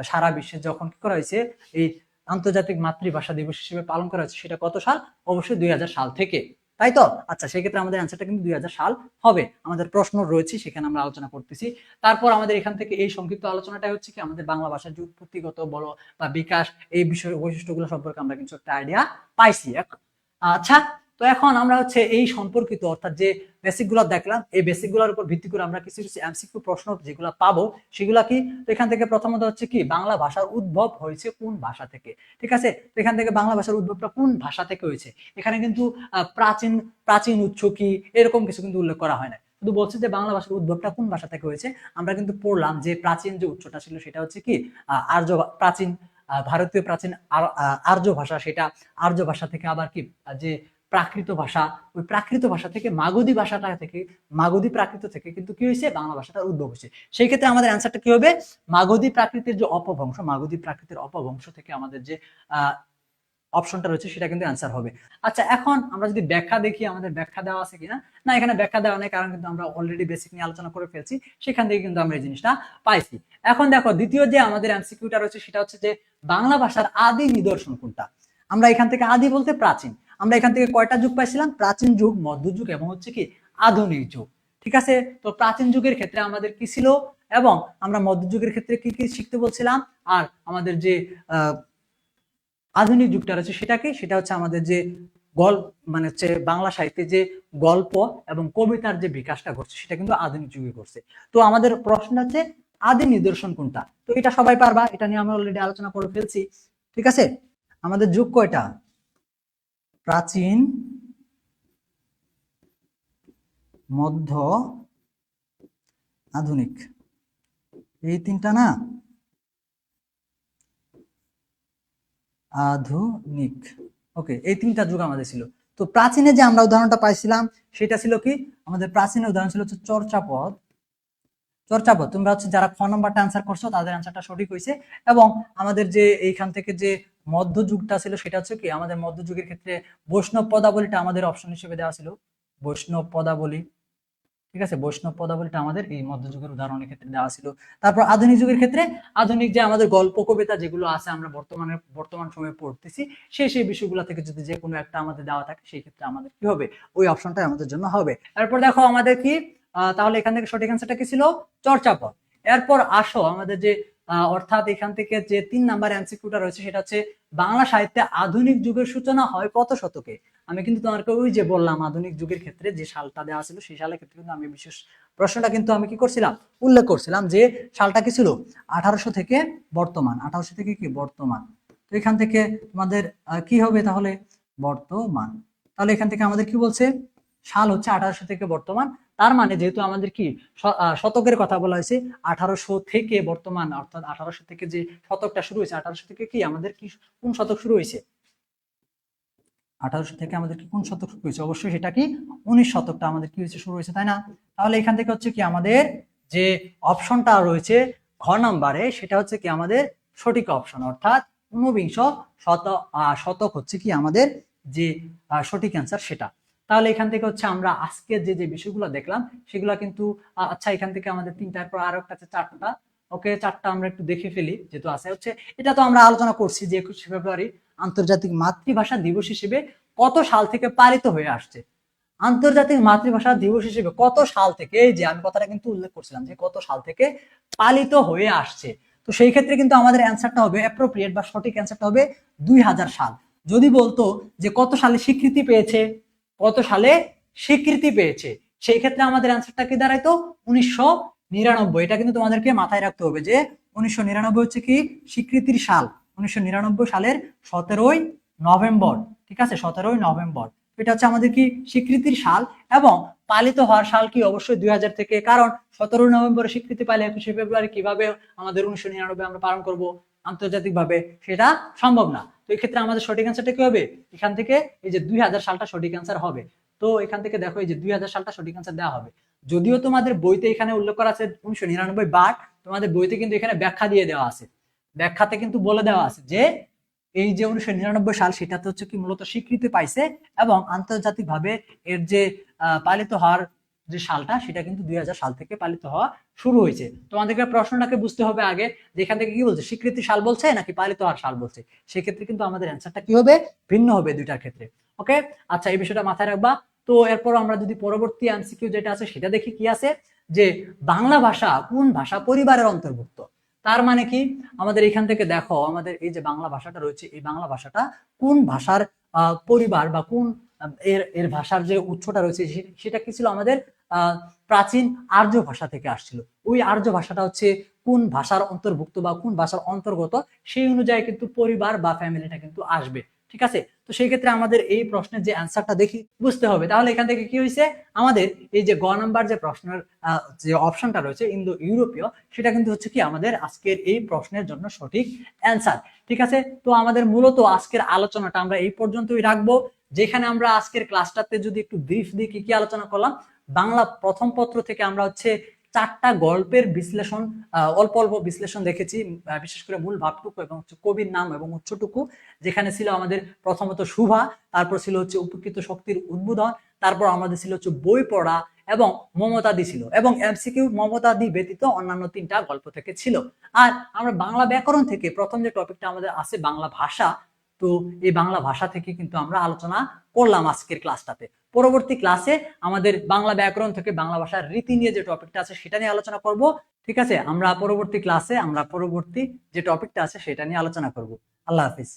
সারা বিশ্বে যখন কি করা হয়েছে এই আন্তর্জাতিক মাতৃভাষা দিবস হিসেবে পালন করা হয়েছে, সেটা কত সাল, অবশ্যই 2000 সাল থেকে, তাই তো। আচ্ছা, সেক্ষেত্রে আমাদের অ্যান্সারটা কিন্তু 2000 সাল হবে। আমাদের প্রশ্ন রয়েছে সেখানে আমরা আলোচনা করতেছি। তারপর আমাদের এখান থেকে এই সংক্ষিপ্ত আলোচনাটা হচ্ছে কি আমাদের বাংলা ভাষার যে উৎপত্তিগত বলো বা বিকাশ, এই বিষয় বৈশিষ্ট্যগুলো সম্পর্কে আমরা কিছু একটা আইডিয়া পাইছি। আচ্ছা, তো এখন আমরা হচ্ছে এই সম্পর্কিত অর্থাৎ যে বেসিক গুলো দেখলাম, এই বেসিক গুলোর উপর ভিত্তি করে আমরা কিছু কিছু এমসিকিউ প্রশ্ন যেগুলো পাবো সেগুলা কি, তো এখান থেকে প্রথমত হচ্ছে কি বাংলা ভাষার উদ্ভব হয়েছে কোন ভাষা থেকে। ঠিক আছে, তো এখান থেকে বাংলা ভাষার উদ্ভবটা কোন ভাষা থেকে হয়েছে, এখানে কিন্তু প্রাচীন প্রাচীন উৎস কি এরকম কিছু কিন্তু উল্লেখ করা হয় না, শুধু বলছে যে বাংলা ভাষার উদ্ভবটা কোন ভাষা থেকে হয়েছে। আমরা কিন্তু পড়লাম যে প্রাচীন যে উৎসটা ছিল সেটা হচ্ছে কি আর্য প্রাচীন ভারতীয় প্রাচীন আর্য ভাষা, সেটা আর্য ভাষা থেকে আবার কি যে প্রাকৃত ভাষা, ওই প্রাকৃত ভাষা থেকে মাগধী ভাষাটা থেকে, মাগধী প্রাকৃত থেকে কিন্তু কি হয়েছে বাংলা ভাষাটার উদ্ভব হয়েছে। সেই ক্ষেত্রে আমাদের অ্যান্সারটা কি হবে, মাগধী প্রাকৃতের যে অপভ্রংশ, মাগধী প্রাকৃতের অপভ্রংশ থেকে আমাদের যে অপশনটা রয়েছে সেটা কিন্তু অ্যান্সার হবে। আচ্ছা, এখন আমরা যদি ব্যাখ্যা দেখি, আমাদের ব্যাখ্যা দেওয়া আছে কিনা, না এখানে ব্যাখ্যা দেওয়া নেই, কারণ কিন্তু আমরা অলরেডি বেসিক নিয়ে আলোচনা করে ফেলছি, সেখান থেকে কিন্তু আমরা এই জিনিসটা পাইছি। এখন দেখো দ্বিতীয় যে আমাদের এমসিকিউটা রয়েছে সেটা হচ্ছে যে বাংলা ভাষার আদি নিদর্শন কোনটা। আমরা এখান থেকে আদি বলতে প্রাচীন, আমরা এখান থেকে কয়টা যুগ পাইছিলাম, প্রাচীন যুগ, মধ্যযুগ এবং হচ্ছে কি আধুনিক যুগ। ঠিক আছে, তো প্রাচীন যুগের ক্ষেত্রে আমাদের কি ছিল এবং আমরা মধ্যযুগের ক্ষেত্রে কি কি শিখতে বলছিলাম, আর আমাদের যে আধুনিক যুগটা রয়েছে সেটা কি, সেটা হচ্ছে আমাদের যে গল্প মানে হচ্ছে বাংলা সাহিত্যে যে গল্প এবং কবিতার যে বিকাশটা ঘটছে সেটা কিন্তু আধুনিক যুগে ঘটছে। তো আমাদের প্রশ্ন হচ্ছে আদি নিদর্শন কোনটা, তো এটা সবাই পারবা, এটা নিয়ে আমরা অলরেডি আলোচনা করে ফেলছি। ঠিক আছে, আমাদের যুগ কয়টা, প্রাচীন, মধ্য, আধুনিক, এই তিনটা না, আধুনিক, ওকে, এই তিনটা যুগ আমাদের ছিল। তো প্রাচীনে যে আমরা উদাহরণটা পাইছিলাম সেটা ছিল কি, আমাদের প্রাচীনের উদাহরণ ছিল হচ্ছে চর্যাপদ। চর্যাপদ, তোমরা হচ্ছে যারা খ নম্বরটা অ্যান্সার করছো তাদের অ্যান্সারটা সঠিক হয়েছে। এবং আমাদের যে এইখান থেকে যে মধ্যযুগটা ছিল সেটা হচ্ছে কি, আমাদের মধ্যযুগের ক্ষেত্রে বৈষ্ণব পদাবলীটা আমাদের অপশন হিসেবে দেওয়া ছিল, বৈষ্ণব পদাবলী। ঠিক আছে, বৈষ্ণব পদাবলীটা আমাদের এই মধ্যযুগের উদাহরণের ক্ষেত্রে দেওয়া ছিল। তারপর আধুনিক যুগের ক্ষেত্রে আধুনিক যে আমাদের গল্প কবিতা যেগুলো আছে আমরা বর্তমান সময়ে পড়তেছি, সেই বিষয়গুলো থেকে যদি যে কোনো একটা আমাদের দেওয়া থাকে সেই ক্ষেত্রে আমাদের কি হবে, ওই অপশনটা আমাদের জন্য হবে। এরপর দেখো আমাদের কি তাহলে এখান থেকে সঠিক অ্যান্সারটা কি ছিল, চর্যাপদ। এরপর আসো আমাদের যে অর্থাৎ এখান থেকে যে 3 নাম্বার এমসিকিউটা রয়েছে সেটা হচ্ছে বাংলা সাহিত্যে আধুনিক যুগের সূচনা হয় কত শতকে। আমি কিন্তু তোমাকে ওই যে বললাম আধুনিক যুগের ক্ষেত্রে যে সালটা দেওয়া ছিল সেই সালের ক্ষেত্রে কিন্তু আমি বিশেষ প্রশ্নটা কিন্তু আমি কি করছিলাম, উল্লেখ করছিলাম যে সালটা কি ছিল 1800 থেকে বর্তমান, 1800 থেকে কি বর্তমান। তো এখান থেকে তোমাদের কি হবে তাহলে, বর্তমান। তাহলে এখান থেকে আমাদের কি বলছে, সাল হচ্ছে 1800 থেকে বর্তমান। তার মানে যেহেতু আমাদের কি শতকের কথা বলা হয়েছে, 1800 থেকে বর্তমান অর্থাৎ 1800 থেকে যে শতকটা শুরু হয়েছে, 1800 থেকে কি আমাদের কি কোন শতক শুরু হয়েছে, 1800 থেকে আমাদের কি কোন শতক শুরু হয়েছে, অবশ্যই সেটা কি 19 শতকটা আমাদের কি হয়েছে, শুরু হয়েছে, তাই না। তাহলে এখান থেকে হচ্ছে কি আমাদের যে অপশনটা রয়েছে ঘ নাম্বারে সেটা হচ্ছে কি আমাদের সঠিক অপশন, অর্থাৎ ঊনবিংশ শতক হচ্ছে কি আমাদের যে সঠিক অ্যান্সার সেটা। তাহলে এখান থেকে হচ্ছে আমরা আজকে যে বিষয়গুলো দেখলাম সেগুলো কিন্তু আচ্ছা এখান থেকে আমাদের তিনটার পর আরো একটা আছে চারটা। ওকে, চারটা আমরা একটু দেখে ফেলি যেহেতু আছে হচ্ছে, এটা তো আমরা আলোচনা করছি যে 21শে ফেব্রুয়ারি আন্তর্জাতিক মাতৃভাষা দিবস হিসেবে কত সাল থেকে পালিত হয়ে আসছে। আন্তর্জাতিক মাতৃভাষা দিবস হিসেবে কত সাল থেকে, এই যে আমি কথাটা কিন্তু উল্লেখ করছিলাম যে কত সাল থেকে পালিত হয়ে আসছে। তো সেই ক্ষেত্রে কিন্তু আমাদের অ্যান্সারটা হবে অ্যাপ্রোপ্রিয়েট বা সঠিক অ্যান্সারটা হবে 2000 সাল। যদি বলতো যে কত সালে স্বীকৃতি পেয়েছে, কত সালে স্বীকৃতি পেয়েছে, সেই ক্ষেত্রে আমাদের অ্যান্সারটা কি দাঁড়াইতো 1999। এটা কিন্তু তোমাদেরকে মাথায় রাখতে হবে যে 1999 হচ্ছে কি স্বীকৃতির সাল, 1999 সালের 17ই নভেম্বর। ঠিক আছে, 17ই নভেম্বর এটা হচ্ছে আমাদের কি স্বীকৃতির সাল, এবং পালিত হওয়ার সাল কি অবশ্যই 2000 থেকে, কারণ 17ই নভেম্বরে স্বীকৃতি পাইলে 21শে ফেব্রুয়ারি কিভাবে আমাদের 1999 আমরা পালন করব আন্তর্জাতিক ভাবে, সেটা সম্ভব না। তো এই ক্ষেত্রে আমাদের সঠিক অ্যান্সারটা কি হবে, এখান থেকে এই যে 2000 সালটা সঠিক অ্যান্সার হবে। তো এখান থেকে দেখো এই যে 2000 সালটা সঠিক অ্যান্সার দেওয়া হবে। যদিও তোমাদের বইতে এখানে উল্লেখ করা আছে 1999, বাট তোমাদের বইতে কিন্তু এখানে ব্যাখ্যা দিয়ে দেওয়া আছে, ব্যাখ্যাতে কিন্তু বলে দেওয়া আছে যে এই যে 1999 সাল সেটাতে হচ্ছে কি মূলত স্বীকৃতি পাইছে, এবং আন্তর্জাতিক ভাবে এর যে পালিত হওয়ার যে সালটা সেটা কিন্তু 2000 সাল থেকে পালিত হওয়া শুরু হয়েছে। তোমাদেরকে প্রশ্নটাকে বুঝতে হবে আগে যে এখান থেকে কি বলছে, স্বীকৃতি সাল বলছে নাকি পালিত হওয়ার সাল বলছে। সেক্ষেত্রে কিন্তু আমাদের অ্যান্সারটা কি হবে, ভিন্ন হবে দুইটার ক্ষেত্রে। ওকে, আচ্ছা এই বিষয়টা মাথায় রাখবা। তো এরপর আমরা যদি পরবর্তী এমসিকিউ যেটা আছে সেটা দেখি কি আছে, যে বাংলা ভাষা কোন ভাষা পরিবারের অন্তর্ভুক্ত। তার মানে কি আমাদের এখান থেকে দেখো আমাদের এই যে বাংলা ভাষাটা রয়েছে, এই বাংলা ভাষাটা কোন ভাষার পরিবার বা কোন এর এর ভাষার যে উৎসটা রয়েছে সেটা কি ছিল আমাদের প্রাচীন আর্য ভাষা থেকে আসছিল। ওই আর্য ভাষাটা হচ্ছে কোন ভাষার অন্তর্ভুক্ত বা কোন ভাষার অন্তর্গত, সেই অনুযায়ী কিন্তু পরিবার বা ফ্যামিলিটা কিন্তু আসবে। ঠিক আছে, তো সেই ক্ষেত্রে আমাদের এই প্রশ্নের যে অ্যান্সারটা দেখি বুঝতে হবে। তাহলে এখান থেকে কি হয়েছে, আমাদের এই যে গ নাম্বার যে প্রশ্নের যে অপশনটা রয়েছে ইন্দো ইউরোপীয়, সেটা কিন্তু হচ্ছে কি আমাদের আজকের এই প্রশ্নের জন্য সঠিক অ্যান্সার। ঠিক আছে, তো আমাদের মূলত আজকের আলোচনাটা আমরা এই পর্যন্তই রাখবো, যেখানে আমরা আজকের ক্লাসটাতে যদি একটু ব্রিফ দিয়ে কি কি আলোচনা করলাম, বাংলা প্রথম পত্র থেকে আমরা হচ্ছে 4টা গল্পের বিশ্লেষণ, অল্প অল্প বিশ্লেষণ দেখেছি, বিশেষ করে মূল ভাবটুকু এবং হচ্ছে কবির নাম এবং উৎসটুকু, যেখানে ছিল আমাদের প্রথমত শুভা, তারপর ছিল হচ্ছে উপকৃত শক্তির উদ্বোধন, তারপর আমাদের ছিল হচ্ছে বই পড়া, এবং মমতাদি ছিল, এবং এমসিকিউ মমতাদি ব্যতীত অন্যান্য 3টা গল্প থেকে ছিল। আর আমরা বাংলা ব্যাকরণ থেকে প্রথম যে টপিকটা আমাদের আছে বাংলা ভাষা, তো এই বাংলা ভাষা থেকে কিন্তু আমরা আলোচনা করলাম আজকের ক্লাসটাতে। পরবর্তী ক্লাসে আমাদের বাংলা ব্যাকরণ থেকে বাংলা ভাষার রীতি নিয়ে যে টপিকটা আছে সেটা নিয়ে আলোচনা করব। ঠিক আছে, আমরা পরবর্তী ক্লাসে পরবর্তী যে টপিকটা আছে সেটা নিয়ে আলোচনা করব। আল্লাহ হাফিজ।